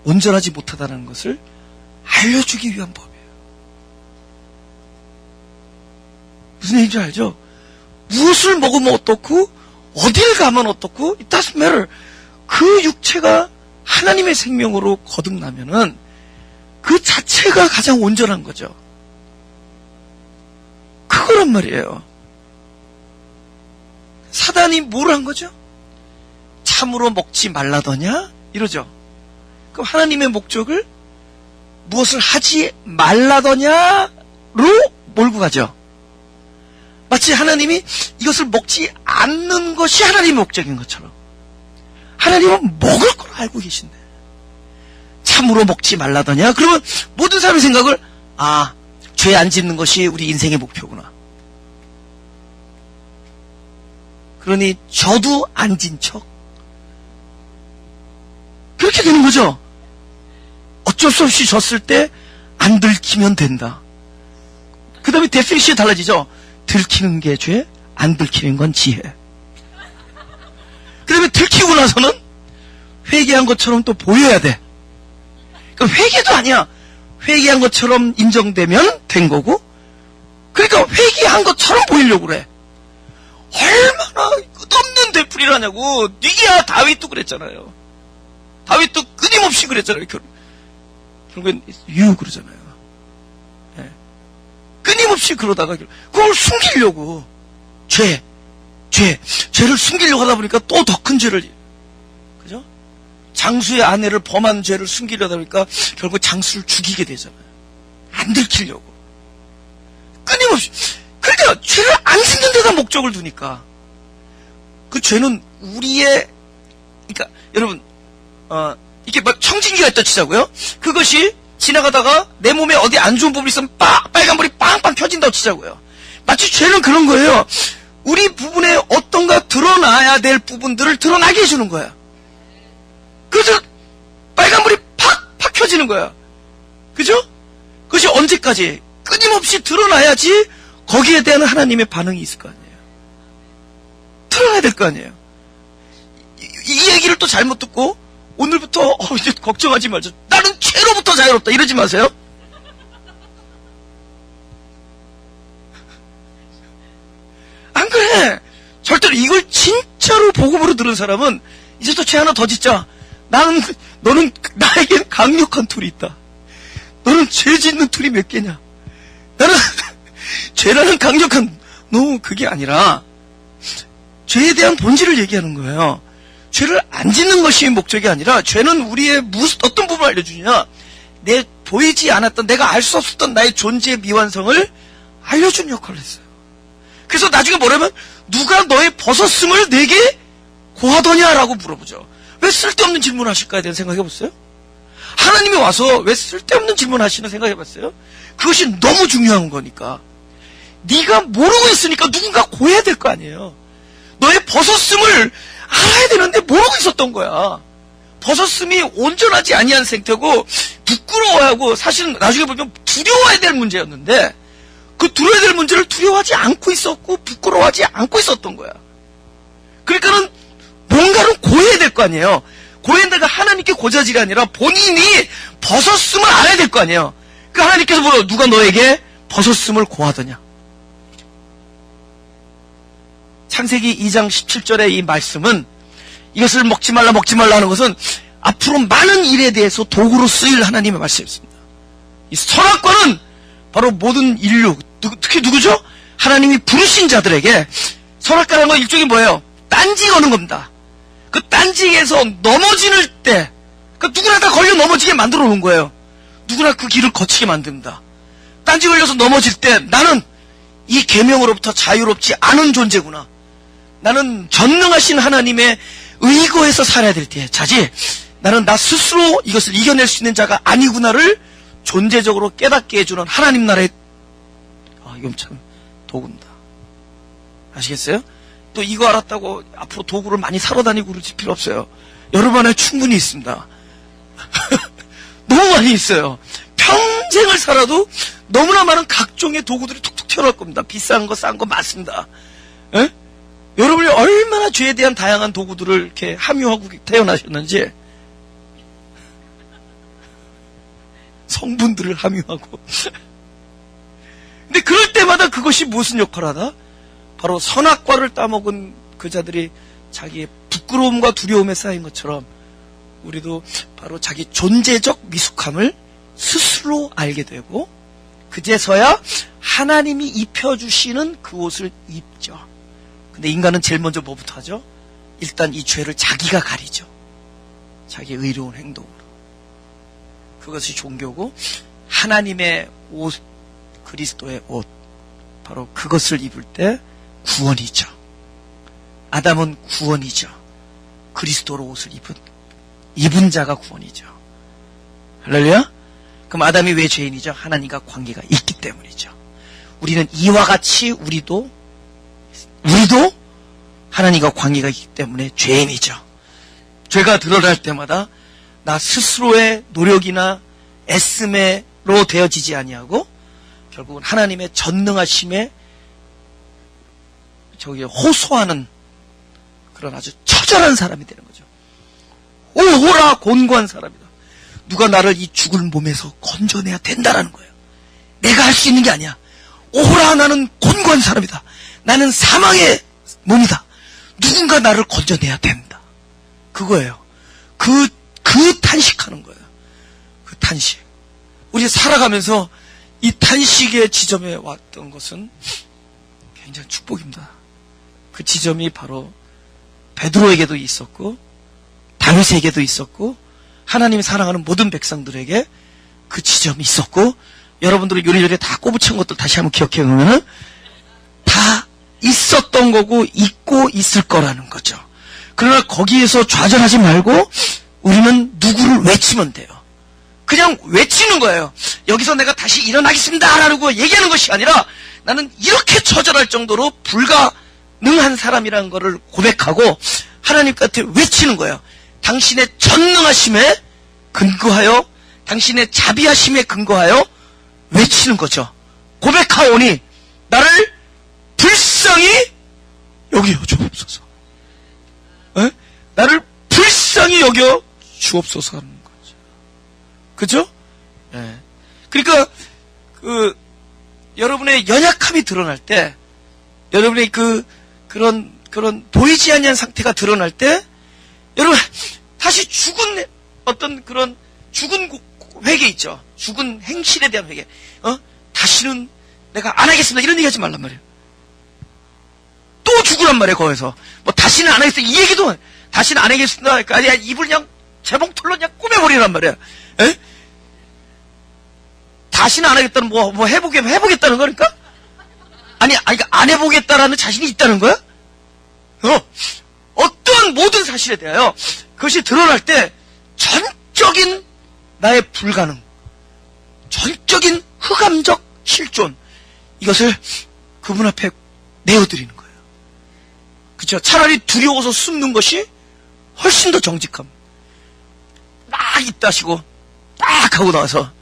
온전하지 못하다는 것을 알려주기 위한 법이에요. 무슨 얘기인지 알죠? 무엇을 먹으면 어떻고 어딜 가면 어떻고 it doesn't matter. 그 육체가 하나님의 생명으로 거듭나면은 그 자체가 가장 온전한 거죠. 그거란 말이에요. 사단이 뭘 한 거죠? 참으로 먹지 말라더냐? 이러죠. 그럼 하나님의 목적을 무엇을 하지 말라더냐로 몰고 가죠. 마치 하나님이 이것을 먹지 않는 것이 하나님의 목적인 것처럼. 하나님은 먹을 걸 알고 계신데 참으로 먹지 말라더냐? 그러면 모든 사람의 생각을 죄 안 짓는 것이 우리 인생의 목표구나. 그러니 저도 안 진 척. 그렇게 되는 거죠. 어쩔 수 없이 졌을 때 안 들키면 된다. 그 다음에 데피니션이 달라지죠. 들키는 게 죄, 안 들키는 건 지혜. 그 다음에 들키고 나서는 회개한 것처럼 또 보여야 돼. 그러니까 회개도 아니야. 회개한 것처럼 인정되면 된 거고, 그러니까 회개한 것처럼 보이려고 그래. 얼마나 끝없는 되풀이를 하냐고. 이게야 다윗도 그랬잖아요. 다윗도 끊임없이 그랬잖아요. 결국엔 그러잖아요. 네. 끊임없이 그러다가 그걸 숨기려고 죄를 숨기려고 하다 보니까 또 더 큰 죄를, 그죠? 장수의 아내를 범한 죄를 숨기려다 보니까 결국 장수를 죽이게 되잖아요. 안 들키려고. 끊임없이. 그러니까 죄를 안 짓는 데다 목적을 두니까. 그 죄는 우리의, 그러니까 여러분 이렇게 막 청진기가 있다 치자고요. 그것이 지나가다가 내 몸에 어디 안 좋은 부분이 있으면 빨간불이 빵빵 켜진다고 치자고요. 마치 죄는 그런 거예요. 우리 부분에 어떤가 드러나야 될 부분들을 드러나게 해주는 거야. 그래서 빨간불이 팍 켜지는 거야. 그죠? 그것이 언제까지? 끊임없이 드러나야지 거기에 대한 하나님의 반응이 있을 거 아니에요. 드러나야 될 거 아니에요. 이 얘기를 또 잘못 듣고 오늘부터 이제 걱정하지 말자. 나는 죄로부터 자유롭다. 이러지 마세요. 안 그래. 절대로 이걸 진짜로 복음으로 들은 사람은 이제 또 죄 하나 더 짓자. 너는 나에겐 강력한 툴이 있다. 너는 죄 짓는 툴이 몇 개냐? 나는 죄라는 강력한, 그게 아니라 죄에 대한 본질을 얘기하는 거예요. 죄를 안 짓는 것이 목적이 아니라 죄는 우리의 어떤 부분을 알려주냐? 내 보이지 않았던, 내가 알 수 없었던 나의 존재의 미완성을 알려주는 역할을 했어요. 그래서 나중에 뭐라면 누가 너의 벗었음을 내게 고하더냐라고 물어보죠. 왜 쓸데없는 질문을 하실까에 대한 생각해봤어요? 하나님이 와서 왜 쓸데없는 질문을 하시는 생각해봤어요? 그것이 너무 중요한 거니까. 네가 모르고 있으니까 누군가 고해야 될 거 아니에요. 너의 벗었음을 알아야 되는데 모르고 있었던 거야. 벗었음이 온전하지 아니한 상태고 부끄러워하고 사실은 나중에 보면 두려워해야 될 문제였는데 그 두려워야 될 문제를 두려워하지 않고 있었고 부끄러워하지 않고 있었던 거야. 그러니까는 뭔가를 고해야 될 거 아니에요. 고해내가 하나님께 고자질이 아니라 본인이 벗었음을 알아야 될 거 아니에요. 그 하나님께서 물어 누가 너에게 벗었음을 고하더냐. 창세기 2장 17절의 이 말씀은 이것을 먹지 말라 하는 것은 앞으로 많은 일에 대해서 도구로 쓰일 하나님의 말씀이었습니다. 이 선악과는 바로 모든 인류, 특히 누구죠? 하나님이 부르신 자들에게 선악과라는 건 일종의 뭐예요? 딴지 거는 겁니다. 그 딴지에서 넘어지는 때, 그러니까 누구나 다 걸려 넘어지게 만들어 놓은 거예요. 누구나 그 길을 거치게 만듭니다. 딴지 걸려서 넘어질 때 나는 이 계명으로부터 자유롭지 않은 존재구나. 나는 전능하신 하나님의 의거에서 살아야 될 때에 자지 나는 나 스스로 이것을 이겨낼 수 있는 자가 아니구나를 존재적으로 깨닫게 해주는 하나님 나라의 이건 참 도구입니다. 아시겠어요? 또 이거 알았다고 앞으로 도구를 많이 사러 다니고 그러실 필요 없어요. 여러분 안에 충분히 있습니다. 너무 많이 있어요. 평생을 살아도 너무나 많은 각종의 도구들이 툭툭 튀어나올 겁니다. 비싼 거, 싼 거 많습니다. 에? 여러분이 얼마나 죄에 대한 다양한 도구들을 이렇게 함유하고 태어나셨는지, 성분들을 함유하고. 근데 그럴 때마다 그것이 무슨 역할을 하다? 바로 선악과를 따먹은 그 자들이 자기의 부끄러움과 두려움에 쌓인 것처럼 우리도 바로 자기 존재적 미숙함을 스스로 알게 되고 그제서야 하나님이 입혀주시는 그 옷을 입죠. 근데 인간은 제일 먼저 뭐부터 하죠? 일단 이 죄를 자기가 가리죠. 자기의 의로운 행동으로. 그것이 종교고 하나님의 옷, 그리스도의 옷, 바로 그것을 입을 때 구원이죠. 아담은 구원이죠. 그리스도로 옷을 입은 자가 구원이죠. 할렐루야? 그럼 아담이 왜 죄인이죠? 하나님과 관계가 있기 때문이죠. 우리는 이와 같이 우리도 하나님과 관계가 있기 때문에 죄인이죠. 죄가 드러날 때마다 나 스스로의 노력이나 애씀으로 되어지지 아니하고 결국은 하나님의 전능하심에 호소하는 그런 아주 처절한 사람이 되는 거죠. 오호라 곤고한 사람이다. 누가 나를 이 죽을 몸에서 건져내야 된다라는 거예요. 내가 할 수 있는 게 아니야. 오호라 나는 곤고한 사람이다. 나는 사망의 몸이다. 누군가 나를 건져내야 된다. 그거예요. 그 탄식하는 거예요. 그 탄식. 우리 살아가면서 이 탄식의 지점에 왔던 것은 굉장히 축복입니다. 그 지점이 바로 베드로에게도 있었고 다윗에게도 있었고 하나님이 사랑하는 모든 백성들에게 그 지점이 있었고 여러분들이 요리조리 다 꼬부친 것들 다시 한번 기억해 보면은 다 있었던 거고 있고 있을 거라는 거죠. 그러나 거기에서 좌절하지 말고 우리는 누구를 외치면 돼요. 그냥 외치는 거예요. 여기서 내가 다시 일어나겠습니다 라고 얘기하는 것이 아니라 나는 이렇게 처절할 정도로 불가능한 사람이라는 것을 고백하고 하나님한테 외치는 거예요. 당신의 전능하심에 근거하여 당신의 자비하심에 근거하여 외치는 거죠. 고백하오니 나를 불쌍히 여겨 주옵소서. 나를 불쌍히 여겨 주옵소서 하는 거죠. 그죠? 네. 그러니까 여러분의 연약함이 드러날 때 여러분의 그런 보이지 아니한 상태가 드러날 때 여러분 다시 죽은 어떤 그런 죽은 회개 있죠. 죽은 행실에 대한 회개. 다시는 내가 안 하겠습니다. 이런 얘기 하지 말란 말이에요. 또 죽으란 말이에요. 거기서 뭐 다시는 안 하겠습니다. 이 얘기도 다시는 안 하겠습니다. 그러니까 입을 그냥 재봉틀로 그냥 꾸며버리란 말이에요. 에? 다시는 안 하겠다는 뭐 해보겠다는 거니까? 아니, 그러니까 안 해보겠다라는 자신이 있다는 거야? 어떠한 모든 사실에 대하여 그것이 드러날 때 전적인 나의 불가능, 전적인 흑암적 실존, 이것을 그분 앞에 내어드리는 거예요. 그렇죠? 차라리 두려워서 숨는 것이 훨씬 더 정직함. 딱 입다시고 딱 하고 나서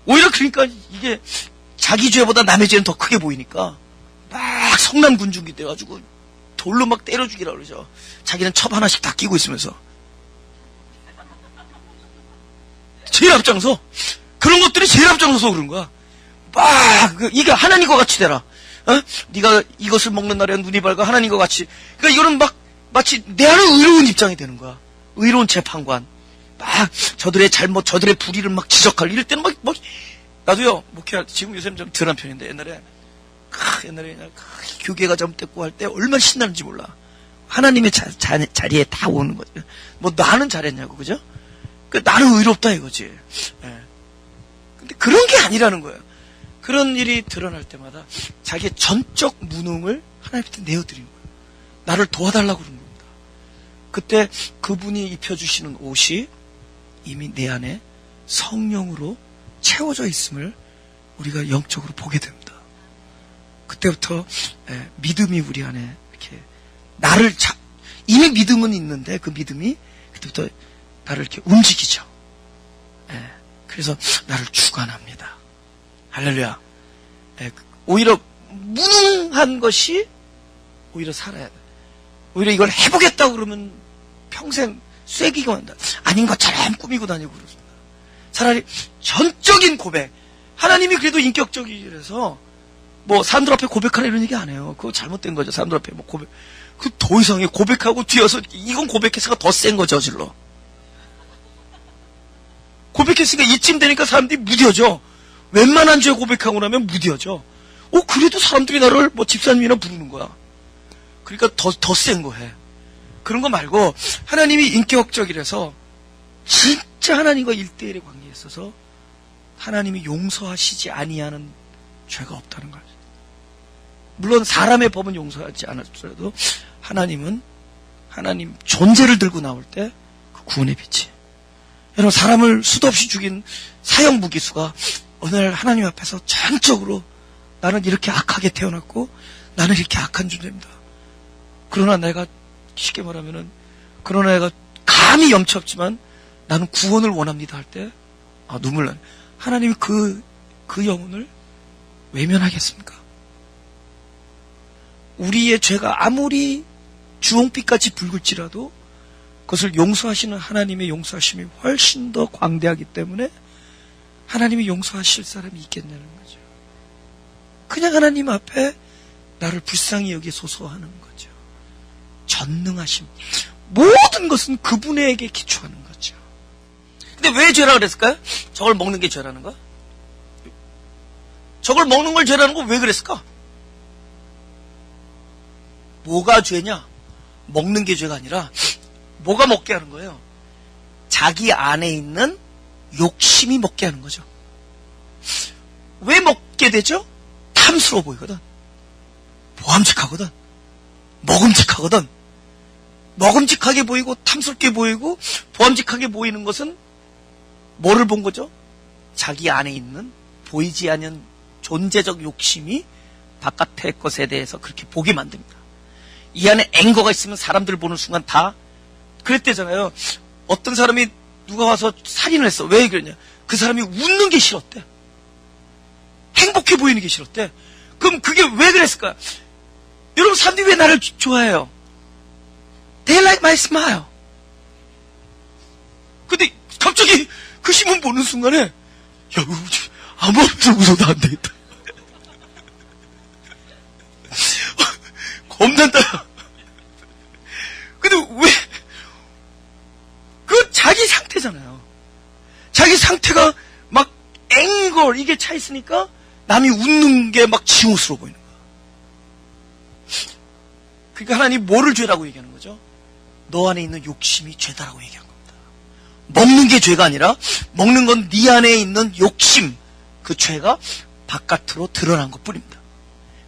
오히려 그러니까 이게 자기 죄보다 남의 죄는 더 크게 보이니까 막 성남 군중이 돼가지고 돌로 막 때려 죽이라 그러죠. 자기는 첩 하나씩 다 끼고 있으면서 제일 앞장서 그런 것들이 제일 앞장서서 그런 거야. 막 이게 하나님과 같이 되라. 네가 이것을 먹는 날에 눈이 밝아 하나님과 같이. 그러니까 이거는 막 마치 내 안에 의로운 입장이 되는 거야. 의로운 재판관. 막 저들의 잘못, 저들의 불의를 막 지적할 이럴 때는 막 나도요 목회할 때 지금 요새는 좀 덜한 편인데 옛날에 그냥 교계가 잘못됐고 할 때 얼마나 신나는지 몰라. 하나님의 자리에 다 오는 거죠. 뭐 나는 잘했냐고 그죠? 그 나는 의롭다 이거지. 예. 근데 그런 게 아니라는 거예요. 그런 일이 드러날 때마다 자기의 전적 무능을 하나님한테 내어드리는 거예요. 나를 도와달라고 그러는 겁니다. 그때 그분이 입혀주시는 옷이 이미 내 안에 성령으로 채워져 있음을 우리가 영적으로 보게 됩니다. 그때부터 믿음이 우리 안에 이렇게 이미 믿음은 있는데 그 믿음이 그때부터 나를 이렇게 움직이죠. 그래서 나를 주관합니다. 할렐루야. 오히려 무능한 것이 오히려 살아야 돼. 오히려 이걸 해보겠다고 그러면 평생 쐐기가 한다. 아닌 것처럼 꾸미고 다니고 그러습니다. 차라리 전적인 고백. 하나님이 그래도 인격적이라서 뭐 사람들 앞에 고백하라 이런 얘기 안 해요. 그거 잘못된 거죠. 사람들 앞에 뭐 고백. 그 더 이상해. 고백하고 뒤에서 이건 고백했으니까 더 센 거 저질러. 고백했으니까 이쯤 되니까 사람들이 무뎌져. 웬만한 죄 고백하고 나면 무뎌져. 그래도 사람들이 나를 뭐 집사님이나 부르는 거야. 그러니까 더 센 거 해. 그런 거 말고 하나님이 인격적이라서 진짜 하나님과 1대1의 관계에 있어서 하나님이 용서하시지 아니하는 죄가 없다는 거죠. 물론 사람의 법은 용서하지 않았더라도 하나님 존재를 들고 나올 때 그 구원의 빛이. 여러분 사람을 수도 없이 죽인 사형 무기수가 어느 날 하나님 앞에서 전적으로 나는 이렇게 악하게 태어났고 나는 이렇게 악한 존재입니다. 그러나 내가 쉽게 말하면은 그러나 내가 감히 염치 없지만 나는 구원을 원합니다 할 때 눈물 나요. 하나님이 그 영혼을 외면하겠습니까? 우리의 죄가 아무리 주홍빛같이 붉을지라도 그것을 용서하시는 하나님의 용서하심이 훨씬 더 광대하기 때문에 하나님이 용서하실 사람이 있겠냐는 거죠. 그냥 하나님 앞에 나를 불쌍히 여기소서 하는 거죠. 전능하심. 모든 것은 그분에게 기초하는 거죠. 근데 왜 죄라 그랬을까요? 저걸 먹는 게 죄라는 거? 저걸 먹는 걸 죄라는 거 왜 그랬을까? 뭐가 죄냐? 먹는 게 죄가 아니라 뭐가 먹게 하는 거예요? 자기 안에 있는 욕심이 먹게 하는 거죠. 왜 먹게 되죠? 탐스러워 보이거든. 보암직하거든. 먹음직하거든. 먹음직하게 보이고 탐스럽게 보이고 보암직하게 보이는 것은 뭐를 본 거죠? 자기 안에 있는 보이지 않는 존재적 욕심이 바깥의 것에 대해서 그렇게 보게 만듭니다. 이 안에 앵거가 있으면 사람들 보는 순간 다 그랬대잖아요. 어떤 사람이 누가 와서 살인을 했어. 왜 그러냐? 그 사람이 웃는 게 싫었대. 행복해 보이는 게 싫었대. 그럼 그게 왜 그랬을까? 여러분 사람들이 왜 나를 좋아해요? They like my smile. 근데 갑자기 그 신문 보는 순간에 야 아무것도 웃어도 안 되겠다. 겁난다. 근데 이게 차 있으니까 남이 웃는 게 막 징후스러워 보이는 거야. 그러니까 하나님 뭐를 죄라고 얘기하는 거죠? 너 안에 있는 욕심이 죄다라고 얘기한 겁니다. 먹는 게 죄가 아니라 먹는 건 네 안에 있는 욕심, 그 죄가 바깥으로 드러난 것뿐입니다.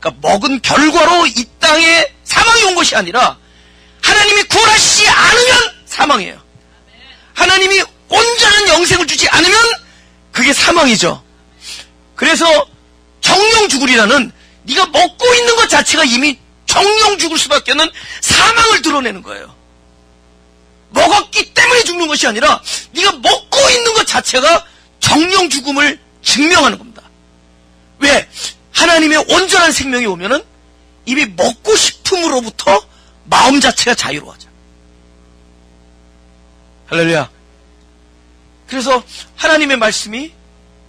그러니까 먹은 결과로 이 땅에 사망이 온 것이 아니라 하나님이 구원하시지 않으면 사망이에요. 하나님이 온전한 영생을 주지 않으면 그게 사망이죠. 그래서 정령 죽으리라는 네가 먹고 있는 것 자체가 이미 정령 죽을 수밖에 없는 사망을 드러내는 거예요. 먹었기 때문에 죽는 것이 아니라 네가 먹고 있는 것 자체가 정령 죽음을 증명하는 겁니다. 왜? 하나님의 온전한 생명이 오면은 이미 먹고 싶음으로부터 마음 자체가 자유로워져. 할렐루야. 그래서 하나님의 말씀이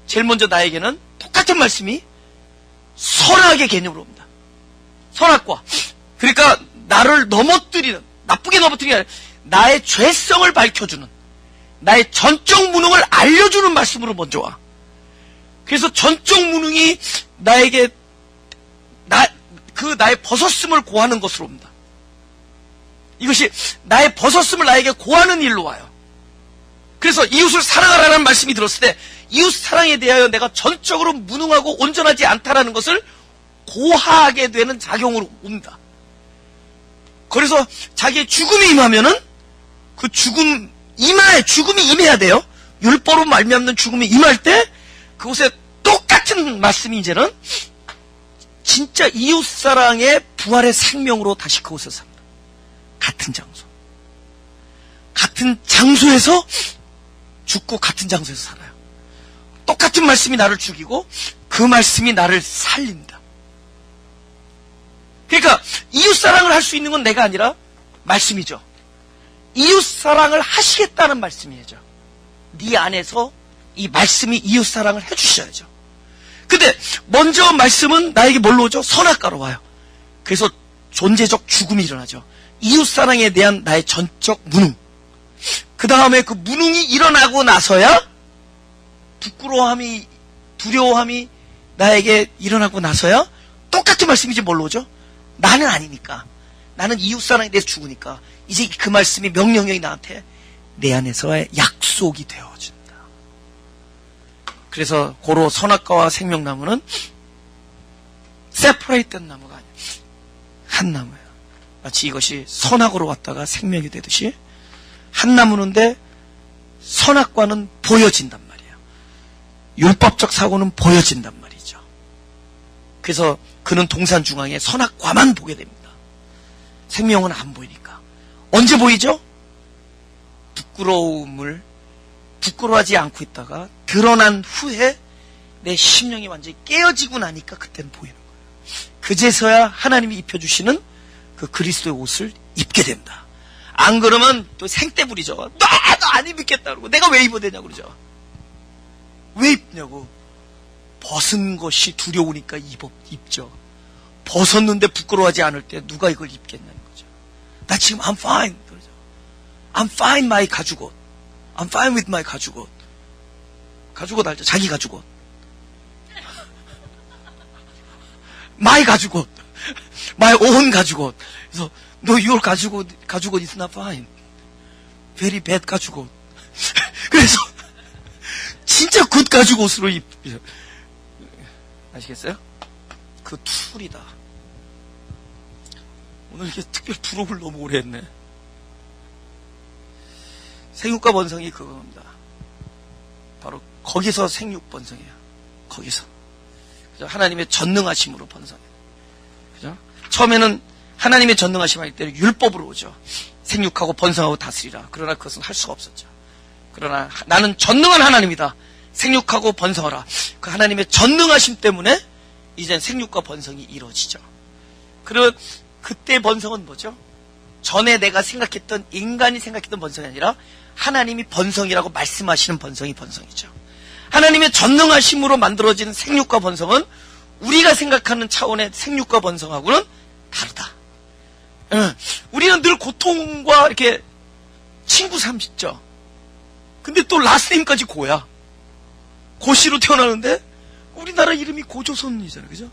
제일 먼저 나에게는 똑같은 말씀이 선악의 개념으로 옵니다. 선악과. 그러니까 나를 넘어뜨리는, 나쁘게 넘어뜨리는 게 아니라 나의 죄성을 밝혀주는, 나의 전적 무능을 알려주는 말씀으로 먼저 와. 그래서 전적 무능이 나에게 나의 벗었음을 고하는 것으로 옵니다. 이것이 나의 벗었음을 나에게 고하는 일로 와요. 그래서 이웃을 사랑하라는 말씀이 들었을 때 이웃 사랑에 대하여 내가 전적으로 무능하고 온전하지 않다라는 것을 고하게 되는 작용으로 옵니다. 그래서 자기의 죽음이 임하면은 그 죽음이 임해야 돼요. 율법으로 말미암는 죽음이 임할 때 그곳에 똑같은 말씀이 이제는 진짜 이웃사랑의 부활의 생명으로 다시 그곳에서 삽니다. 같은 장소. 같은 장소에서 죽고 같은 장소에서 살아요. 똑같은 말씀이 나를 죽이고 그 말씀이 나를 살립니다. 그러니까 이웃사랑을 할 수 있는 건 내가 아니라 말씀이죠. 이웃사랑을 하시겠다는 말씀이죠. 네 안에서 이 말씀이 이웃사랑을 해주셔야죠. 근데 먼저 말씀은 나에게 뭘로 오죠? 선악과로 와요. 그래서 존재적 죽음이 일어나죠. 이웃사랑에 대한 나의 전적 무능. 그 다음에 그 무능이 일어나고 나서야 부끄러워함이, 두려워함이 나에게 일어나고 나서야 똑같은 말씀이지 뭘로 오죠? 나는 아니니까. 나는 이웃사랑에 대해서 죽으니까 이제 그 말씀이 명령형이 나한테 내 안에서의 약속이 되어준다. 그래서 고로 선악과와 생명나무는 세퍼레이트된 나무가 아니에요. 한 나무예요. 마치 이것이 선악으로 왔다가 생명이 되듯이 한 나무인데 선악과는 보여진단 말이에요. 율법적 사고는 보여진단 말이죠. 그래서 그는 동산 중앙에 선악과만 보게 됩니다. 생명은 안 보이니까. 언제 보이죠? 부끄러워하지 않고 있다가 드러난 후에 내 심령이 완전히 깨어지고 나니까 그때는 보이는 거예요. 그제서야 하나님이 입혀주시는 그 그리스도의 옷을 입게 됩니다. 안 그러면 또 생떼 부리죠. 너 안 입겠다 그러고 내가 왜 입어야 되냐고 그러죠. 왜 입냐고. 벗은 것이 두려우니까 입죠. 벗었는데 부끄러워하지 않을 때 누가 이걸 입겠냐는 거죠. 나 지금 I'm fine 그러죠. I'm fine my 가죽옷. I'm fine with my 가죽옷. 가죽옷 알죠? 자기 가죽옷. my 가죽옷. my own 가죽옷. 그래서 너 your 가죽옷 is not fine. very bad 가죽옷. 그래서 진짜 굿 가죽옷으로 아시겠어요? 그 툴이다. 오늘 이렇게 특별 부록을 너무 오래 했네. 생육과 번성이 그겁니다. 바로 거기서 생육 번성이에요. 거기서. 그죠? 하나님의 전능하심으로 번성해요. 그죠? 처음에는 하나님의 전능하심 할 때는 율법으로 오죠. 생육하고 번성하고 다스리라. 그러나 그것은 할 수가 없었죠. 그러나 나는 전능한 하나님이다. 생육하고 번성하라. 그 하나님의 전능하심 때문에 이제 생육과 번성이 이루어지죠. 그리고 그때 번성은 뭐죠? 전에 내가 생각했던, 인간이 생각했던 번성이 아니라 하나님이 번성이라고 말씀하시는 번성이 번성이죠. 하나님의 전능하심으로 만들어진 생육과 번성은 우리가 생각하는 차원의 생육과 번성하고는 다르다. 우리는 늘 고통과 이렇게 친구 삼죠. 근데 또 라스네임까지 고야. 고씨로 태어나는데 우리나라 이름이 고조선이잖아요. 그죠?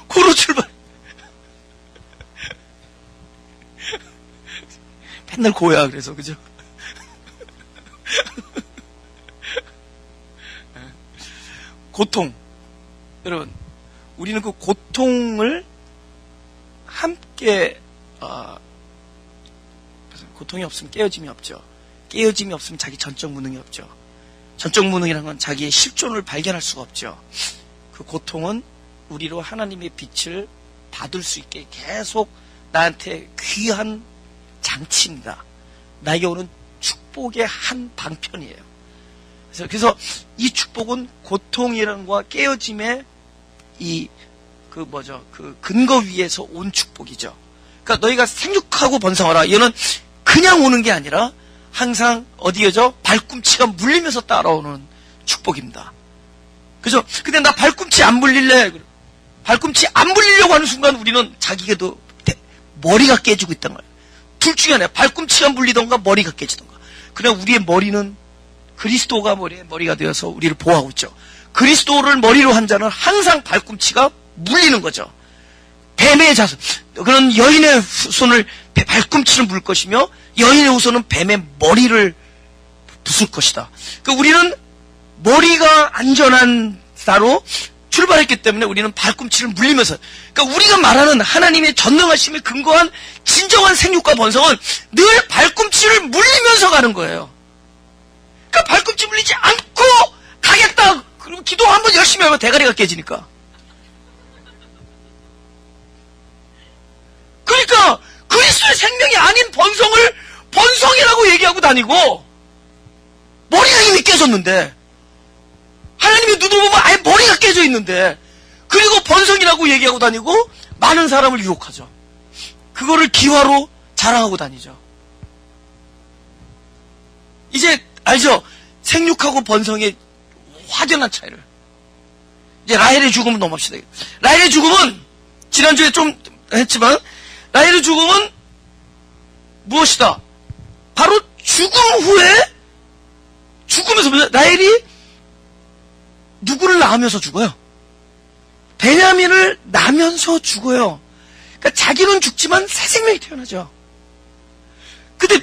고로 출발. 맨날 고야, 그래서, 그죠? 고통. 여러분, 우리는 그 고통을 함께, 고통이 없으면 깨어짐이 없죠. 깨어짐이 없으면 자기 전적 무능이 없죠. 전적 무능이라는 건 자기의 실존을 발견할 수가 없죠. 그 고통은 우리로 하나님의 빛을 받을 수 있게 계속 나한테 귀한 장치입니다. 나에게 오는 축복의 한 방편이에요. 그래서 이 축복은 고통이라는 것과 깨어짐의 그 근거 위에서 온 축복이죠. 그러니까 너희가 생육하고 번성하라. 이거는 그냥 오는 게 아니라 항상 어디에죠? 발꿈치가 물리면서 따라오는 축복입니다. 그죠? 근데 나 발꿈치 안 물릴래. 발꿈치 안 물리려고 하는 순간 우리는 자기에게도 머리가 깨지고 있다는 거예요. 둘 중에 하나야. 발꿈치가 물리던가 머리가 깨지던가. 그냥 우리의 머리는 그리스도가 머리가 되어서 우리를 보호하고 있죠. 그리스도를 머리로 한 자는 항상 발꿈치가 물리는 거죠. 뱀의 자손, 그런 여인의 후손을 발꿈치를 물 것이며 여인의 후손은 뱀의 머리를 부술 것이다. 그러니까 우리는 머리가 안전한 자로 출발했기 때문에 우리는 발꿈치를 물리면서, 그러니까 우리가 말하는 하나님의 전능하심에 근거한 진정한 생육과 번성은 늘 발꿈치를 물리면서 가는 거예요. 그러니까 발꿈치 물리지 않고 가겠다. 그리고 기도 한번 열심히 하면 대가리가 깨지니까. 그러니까 그리스도의 생명이 아닌 번성을 번성이라고 얘기하고 다니고, 머리가 이미 깨졌는데, 하나님의 눈을 보면 아예 머리가 깨져 있는데, 그리고 번성이라고 얘기하고 다니고 많은 사람을 유혹하죠. 그거를 기화로 자랑하고 다니죠. 이제 알죠? 생육하고 번성의 확연한 차이를. 이제 라헬의 죽음을 넘어갑시다. 라헬의 죽음은 지난주에 좀 했지만, 라헬의 죽음은 무엇이다? 바로 죽음 후에, 죽으면서 라헬이 누구를 낳으면서 죽어요? 베냐민을 낳으면서 죽어요. 그러니까 자기는 죽지만 새 생명이 태어나죠. 근데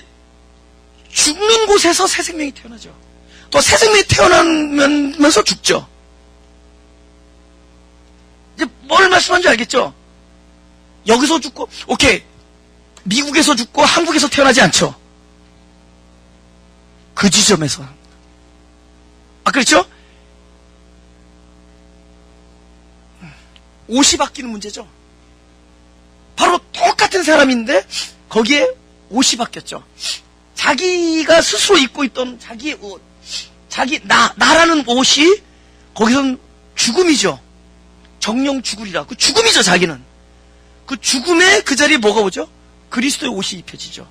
죽는 곳에서 새 생명이 태어나죠. 또 새 생명이 태어나면서 죽죠. 이제 뭘 말씀하는지 알겠죠? 여기서 죽고, 오케이. 미국에서 죽고 한국에서 태어나지 않죠. 그 지점에서. 그렇죠? 옷이 바뀌는 문제죠. 바로 똑같은 사람인데 거기에 옷이 바뀌었죠. 자기가 스스로 입고 있던 자기의 옷, 나라는 옷이 거기선 죽음이죠. 정령 죽으리라. 그 죽음이죠, 자기는. 그 죽음에 그 자리에 뭐가 오죠? 그리스도의 옷이 입혀지죠.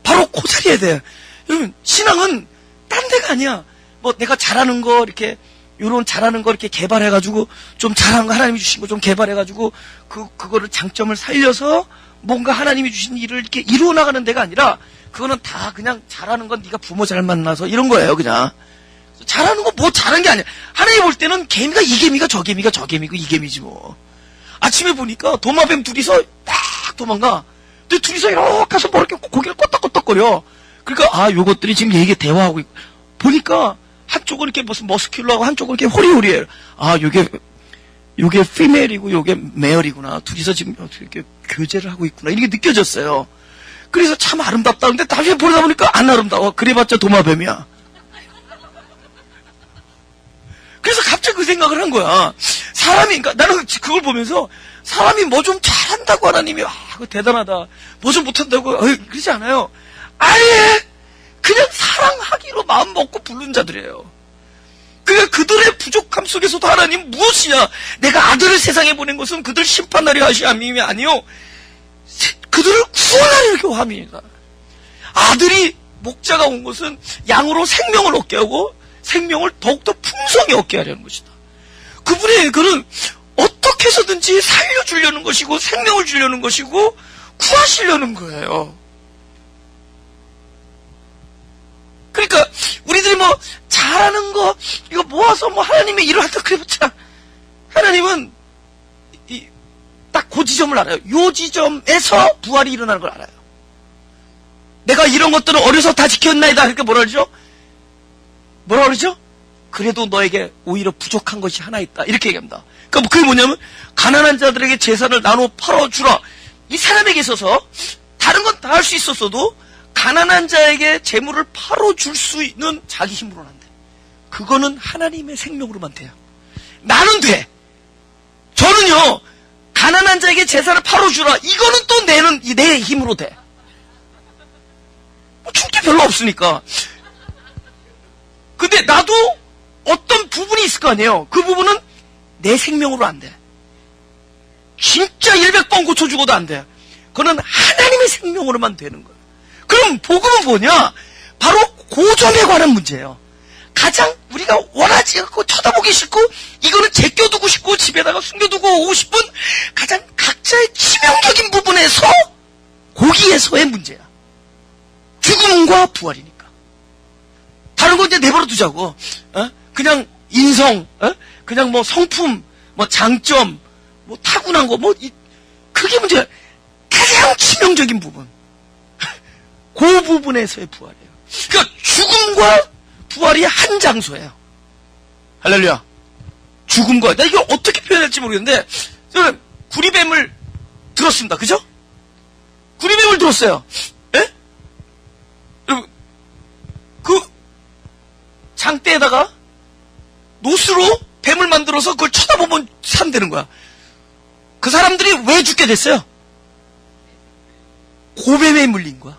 바로 그 자리에 돼. 여러분, 신앙은 딴 데가 아니야. 뭐 내가 잘하는 거 이렇게 요런 잘하는 거 이렇게 개발해가지고 좀 잘하는 거 하나님이 주신 거 좀 개발해가지고 그거를 장점을 살려서 뭔가 하나님이 주신 일을 이렇게 이루어 나가는 데가 아니라 그거는 다 그냥 잘하는 건 네가 부모 잘 만나서 이런 거예요. 그냥 잘하는 거 뭐 잘한 게 아니야. 하나님 볼 때는 개미가 이 개미가 저 개미가 저 개미고 이 개미지 뭐. 아침에 보니까 도마뱀 둘이서 딱 도망가. 근데 둘이서 이렇게 해서 뭐 이렇게 고개를 껐덕껐덕거려. 그러니까 요것들이 지금 얘기 대화하고 있고 보니까. 한쪽은 이렇게 무슨 머스큘러하고 한쪽은 이렇게 호리호리해요. 요게 피메일이고 요게 메얼이구나. 둘이서 지금 이렇게 교제를 하고 있구나. 이렇게 느껴졌어요. 그래서 참 아름답다. 근데 나중에 보다 보니까 안 아름다워. 그래봤자 도마뱀이야. 그래서 갑자기 그 생각을 한 거야. 사람이, 그러니까 나는 그걸 보면서 사람이 뭐 좀 잘한다고 하나님이, 그거 대단하다. 뭐 좀 못한다고, 그러지 않아요. 아예, 그냥 사랑하기로 마음 먹고 부른 자들이에요. 그러니까 그들의 부족함 속에서도 하나님 무엇이냐? 내가 아들을 세상에 보낸 것은 그들 심판하려 하심이 아니요. 그들을 구원하려 함이다. 아들이 목자가 온 것은 양으로 생명을 얻게 하고 생명을 더욱더 풍성히 얻게 하려는 것이다. 그분의 그는 어떻게 해서든지 살려주려는 것이고 생명을 주려는 것이고 구하시려는 거예요. 그러니까 우리들이 뭐 잘하는 거 이거 모아서 뭐 하나님의 일을 한다 그래봤자 하나님은 딱 그 지점을 알아요. 요 지점에서 부활이 일어나는 걸 알아요. 내가 이런 것들을 어려서 다 지켰나이다. 그러니까 뭐라 그러죠? 뭐라 그러죠? 그래도 너에게 오히려 부족한 것이 하나 있다. 이렇게 얘기합니다. 그러니까 그게 뭐냐면 가난한 자들에게 재산을 나눠 팔아주라. 이 사람에게 있어서 다른 건 다 할 수 있었어도 가난한 자에게 재물을 팔아줄 수 있는 자기 힘으로는 안 돼. 그거는 하나님의 생명으로만 돼요. 나는 돼. 저는요 가난한 자에게 재산을 팔아주라. 이거는 또 내 힘으로 돼. 줄 게 별로 없으니까. 근데 나도 어떤 부분이 있을 거 아니에요. 그 부분은 내 생명으로 안 돼. 진짜 100번 고쳐주고도 안 돼. 그거는 하나님의 생명으로만 되는 거예요. 그럼 복음은 뭐냐? 바로 고점에 관한 문제예요. 가장 우리가 원하지 않고 쳐다보기 싫고 이거는 제껴두고 싶고 집에다가 숨겨두고 오고 싶은 가장 각자의 치명적인 부분에서 거기에서의 문제야. 죽음과 부활이니까. 다른 거 이제 내버려 두자고. 그냥 인성, 그냥 뭐 성품, 뭐 장점, 뭐 타고난 거, 그게 문제야. 가장 치명적인 부분. 그 부분에서의 부활이에요. 그러니까 죽음과 부활이 한 장소예요. 할렐루야. 죽음과, 나 이걸 어떻게 표현할지 모르겠는데, 저는 구리뱀을 들었습니다. 그죠? 구리뱀을 들었어요. 예? 여러분, 그 장대에다가 노스로 뱀을 만들어서 그걸 쳐다보면 산다는 거야. 그 사람들이 왜 죽게 됐어요? 고뱀에 물린 거야.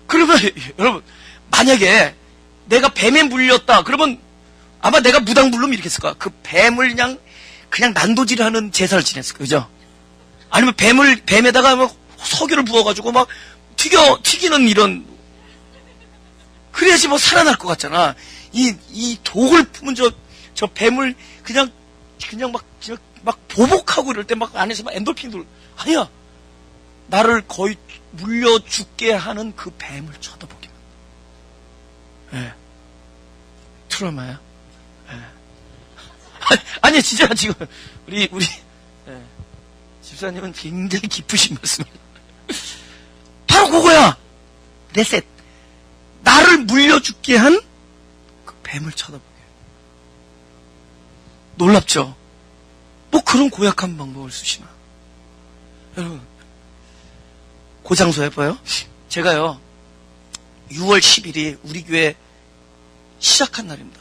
그러면 여러분 만약에 내가 뱀에 물렸다 그러면 아마 내가 무당불름 이렇게 했을 거야. 그 뱀을 그냥 난도질하는 제사를 지냈을 거야. 그죠? 아니면 뱀에다가 막 석유를 부어가지고 막 튀기는 이런, 그래야지 뭐 살아날 것 같잖아. 이 독을 품은 저 뱀을 그냥 막 보복하고 이럴 때 막 안에서 막 엔돌핀 돌, 아니야. 나를 거의 물려 죽게 하는 그 뱀을 쳐다보기만. 예. 트라우마야. 예. 아니, 진짜 지금, 우리, 예. 집사님은 굉장히 깊으신 말씀을. 바로 그거야. 레셋. 나를 물려 죽게 한 그 뱀을 쳐다보게. 놀랍죠? 뭐 그런 고약한 방법을 쓰시나. 여러분, 그 장소 해봐요. 제가요, 6월 10일이 우리 교회 시작한 날입니다.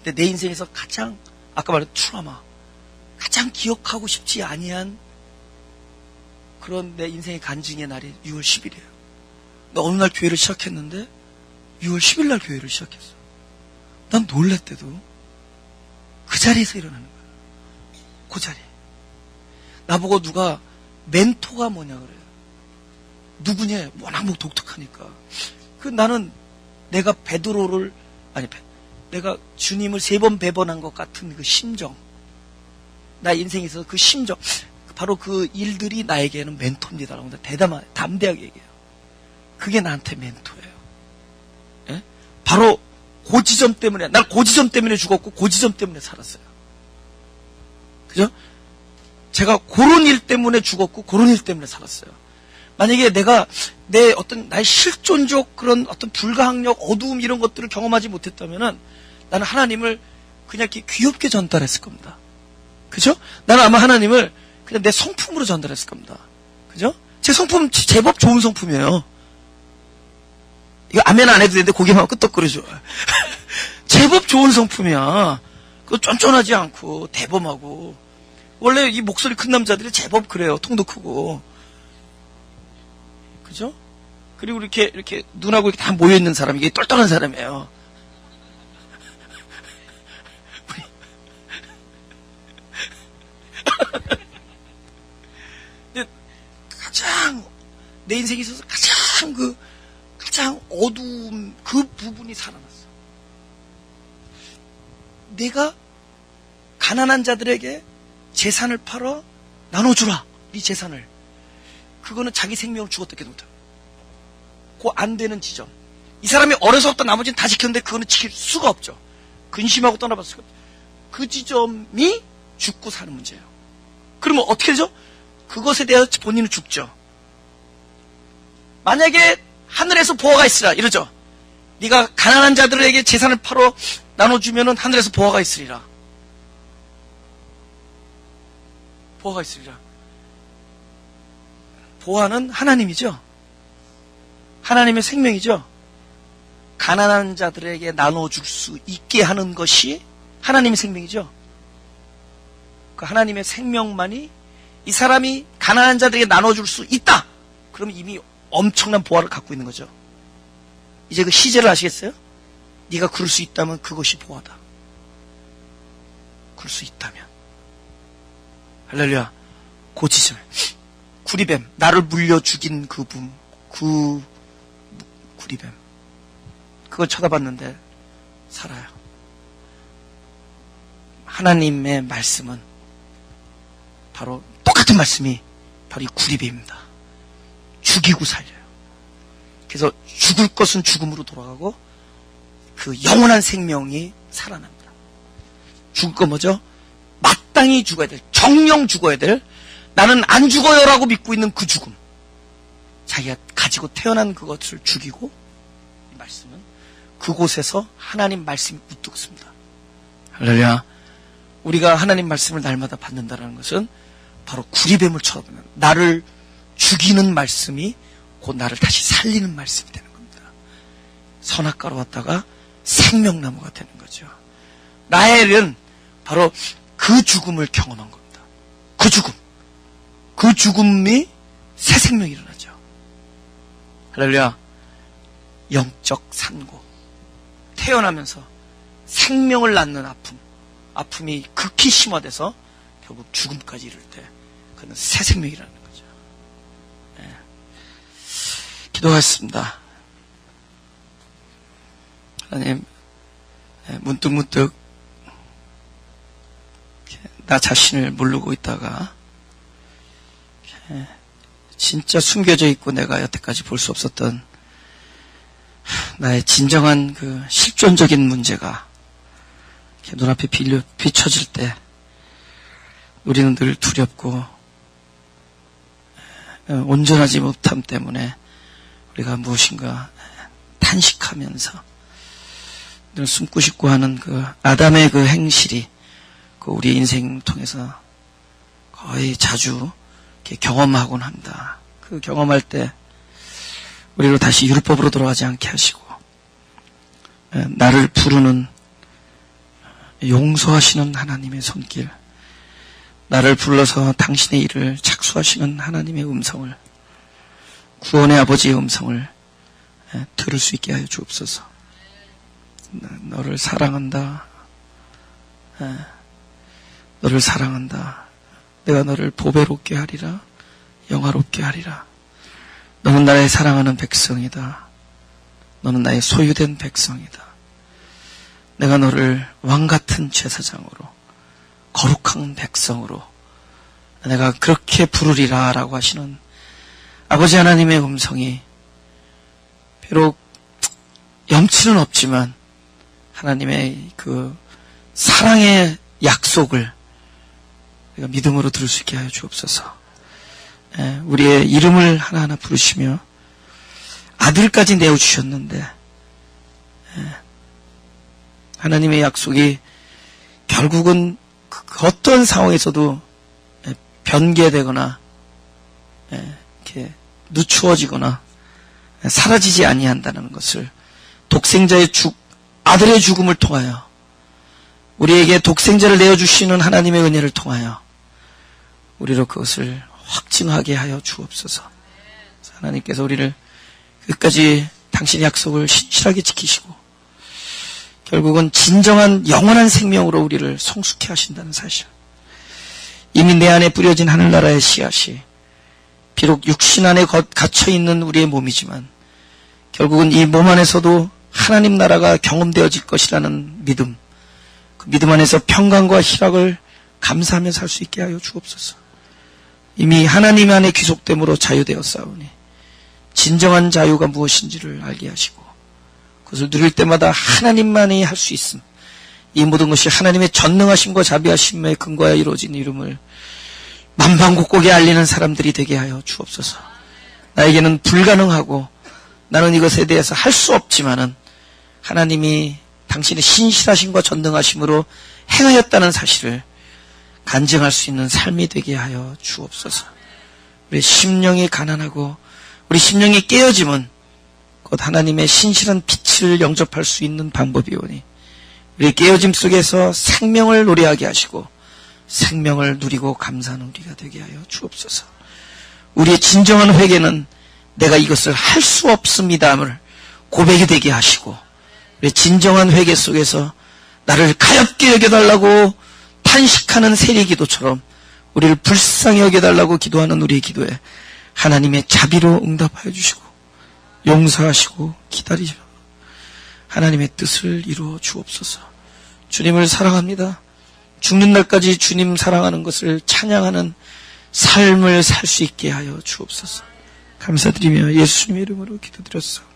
근데 내 인생에서 가장, 아까 말했던 트라우마, 가장 기억하고 싶지 아니한 그런 내 인생의 간증의 날이 6월 10일이에요. 나 어느 날 교회를 시작했는데 6월 10일 날 교회를 시작했어. 난 놀랬대도 그 자리에서 일어나는 거야. 그 자리. 나보고 누가 멘토가 뭐냐 그래요. 누구냐? 워낙 뭐 독특하니까. 나는 내가 내가 주님을 3번 배번한 것 같은 그 심정. 나 인생에서 그 심정. 바로 그 일들이 나에게는 멘토입니다라고 담대하게 얘기해요. 그게 나한테 멘토예요. 예? 바로 그 지점 때문에, 난 그 지점 때문에 죽었고 그 지점 때문에 살았어요. 그죠? 제가 그런 일 때문에 죽었고 그런 일 때문에 살았어요. 만약에 내가 나의 실존적 그런 어떤 불가항력, 어두움 이런 것들을 경험하지 못했다면은 나는 하나님을 그냥 이렇게 귀엽게 전달했을 겁니다. 그죠? 나는 아마 하나님을 그냥 내 성품으로 전달했을 겁니다. 그죠? 제 성품 제법 좋은 성품이에요. 이거 아멘 안 해도 되는데 고개만 끄덕거려줘. 제법 좋은 성품이야. 그거 쫀쫀하지 않고 대범하고. 원래 이 목소리 큰 남자들이 제법 그래요. 통도 크고. 그죠? 그리고 이렇게 눈하고 이렇게 다 모여있는 사람이, 이게 똘똘한 사람이에요. 근데 가장, 내 인생에 있어서 가장 어두운 그 부분이 살아났어. 내가 가난한 자들에게 재산을 팔아 나눠주라. 네 재산을. 그거는 자기 생명을 죽었다 깨도 못해. 그 안 되는 지점. 이 사람이 어려서부터 나머지는 다 지켰는데 그거는 지킬 수가 없죠. 근심하고 떠나봤을 수가 없죠. 그 지점이 죽고 사는 문제예요. 그러면 어떻게 되죠? 그것에 대해서 본인은 죽죠. 만약에 하늘에서 보화가 있으라 이러죠. 네가 가난한 자들에게 재산을 팔어 나눠주면은 하늘에서 보화가 있으리라. 보화가 있으리라. 보화는 하나님이죠. 하나님의 생명이죠. 가난한 자들에게 나눠줄 수 있게 하는 것이 하나님의 생명이죠. 그 하나님의 생명만이 이 사람이 가난한 자들에게 나눠줄 수 있다. 그러면 이미 엄청난 보화를 갖고 있는 거죠. 이제 그 시제를 아시겠어요? 네가 그럴 수 있다면 그것이 보화다. 그럴 수 있다면. 할렐루야. 그 지점. 구리뱀. 나를 물려 죽인 그 구리뱀. 그걸 쳐다봤는데 살아요. 하나님의 말씀은 바로 똑같은 말씀이 바로 이 구리뱀입니다. 죽이고 살려요. 그래서 죽을 것은 죽음으로 돌아가고 그 영원한 생명이 살아납니다. 죽을 건 뭐죠? 마땅히 죽어야 될, 정령 죽어야 될, 나는 안 죽어요라고 믿고 있는 그 죽음. 자기가 가지고 태어난 그것을 죽이고, 이 말씀은 그곳에서 하나님 말씀이 우뚝 씁니다. 할렐루야. 우리가 하나님 말씀을 날마다 받는다는 것은 바로 구리뱀을 쳐다보는, 나를 죽이는 말씀이 곧 나를 다시 살리는 말씀이 되는 겁니다. 선악과로 왔다가 생명나무가 되는 거죠. 라헬은 바로 그 죽음을 경험한 겁니다. 그 죽음. 그 죽음이 새 생명이 일어나죠. 할렐루야. 영적 산고. 태어나면서 생명을 낳는 아픔. 아픔이 극히 심화돼서 결국 죽음까지 이를 때 그는 새 생명이라는 거죠. 네. 기도하겠습니다. 하나님, 문득문득 나 자신을 모르고 있다가 진짜 숨겨져 있고 내가 여태까지 볼 수 없었던 나의 진정한 그 실존적인 문제가 눈앞에 비춰질 때 우리는 늘 두렵고 온전하지 못함 때문에 우리가 무엇인가 탄식하면서 늘 숨고 싶고 하는 그 아담의 그 행실이 그 우리 인생 통해서 거의 자주 이렇게 경험하곤 한다. 그 경험할 때 우리로 다시 율법으로 돌아가지 않게 하시고 나를 부르는 용서하시는 하나님의 손길, 나를 불러서 당신의 일을 착수하시는 하나님의 음성을, 구원의 아버지의 음성을 들을 수 있게 하여 주옵소서. 너를 사랑한다. 너를 사랑한다. 내가 너를 보배롭게 하리라. 영화롭게 하리라. 너는 나의 사랑하는 백성이다. 너는 나의 소유된 백성이다. 내가 너를 왕같은 제사장으로, 거룩한 백성으로 내가 그렇게 부르리라 라고 하시는 아버지 하나님의 음성이 비록 염치는 없지만 하나님의 그 사랑의 약속을 우리가 믿음으로 들을 수 있게 하여 주옵소서. 우리의 이름을 하나하나 부르시며 아들까지 내어주셨는데 하나님의 약속이 결국은 어떤 상황에서도 변개되거나 이렇게 늦추어지거나 사라지지 아니한다는 것을 독생자의 아들의 죽음을 통하여 우리에게 독생자를 내어주시는 하나님의 은혜를 통하여 우리로 그것을 확증하게 하여 주옵소서. 하나님께서 우리를 끝까지 당신의 약속을 신실하게 지키시고 결국은 진정한 영원한 생명으로 우리를 성숙해 하신다는 사실, 이미 내 안에 뿌려진 하늘나라의 씨앗이 비록 육신 안에 갇혀있는 우리의 몸이지만 결국은 이 몸 안에서도 하나님 나라가 경험되어질 것이라는 믿음, 그 믿음 안에서 평강과 희락을 감사하며 살 수 있게 하여 주옵소서. 이미 하나님 안에 귀속됨으로 자유되었사오니 진정한 자유가 무엇인지를 알게 하시고 그것을 누릴 때마다 하나님만이 할 수 있음. 이 모든 것이 하나님의 전능하심과 자비하심에 근거하여 이루어진 이름을 만방국국에 알리는 사람들이 되게 하여 주옵소서. 나에게는 불가능하고 나는 이것에 대해서 할 수 없지만은 하나님이 당신의 신실하심과 전능하심으로 행하였다는 사실을 간증할 수 있는 삶이 되게 하여 주옵소서. 우리 심령이 가난하고 우리 심령이 깨어짐은 곧 하나님의 신실한 빛을 영접할 수 있는 방법이오니 우리 깨어짐 속에서 생명을 노래하게 하시고 생명을 누리고 감사하는 우리가 되게 하여 주옵소서. 우리의 진정한 회개는 내가 이것을 할 수 없습니다를 고백이 되게 하시고 우리의 진정한 회개 속에서 나를 가엾게 여겨달라고 탄식하는 세리기도처럼 우리를 불쌍히 여겨달라고 기도하는 우리의 기도에 하나님의 자비로 응답하여 주시고 용서하시고 기다리시고 하나님의 뜻을 이루어 주옵소서. 주님을 사랑합니다. 죽는 날까지 주님 사랑하는 것을 찬양하는 삶을 살 수 있게 하여 주옵소서. 감사드리며 예수님의 이름으로 기도드렸습니다.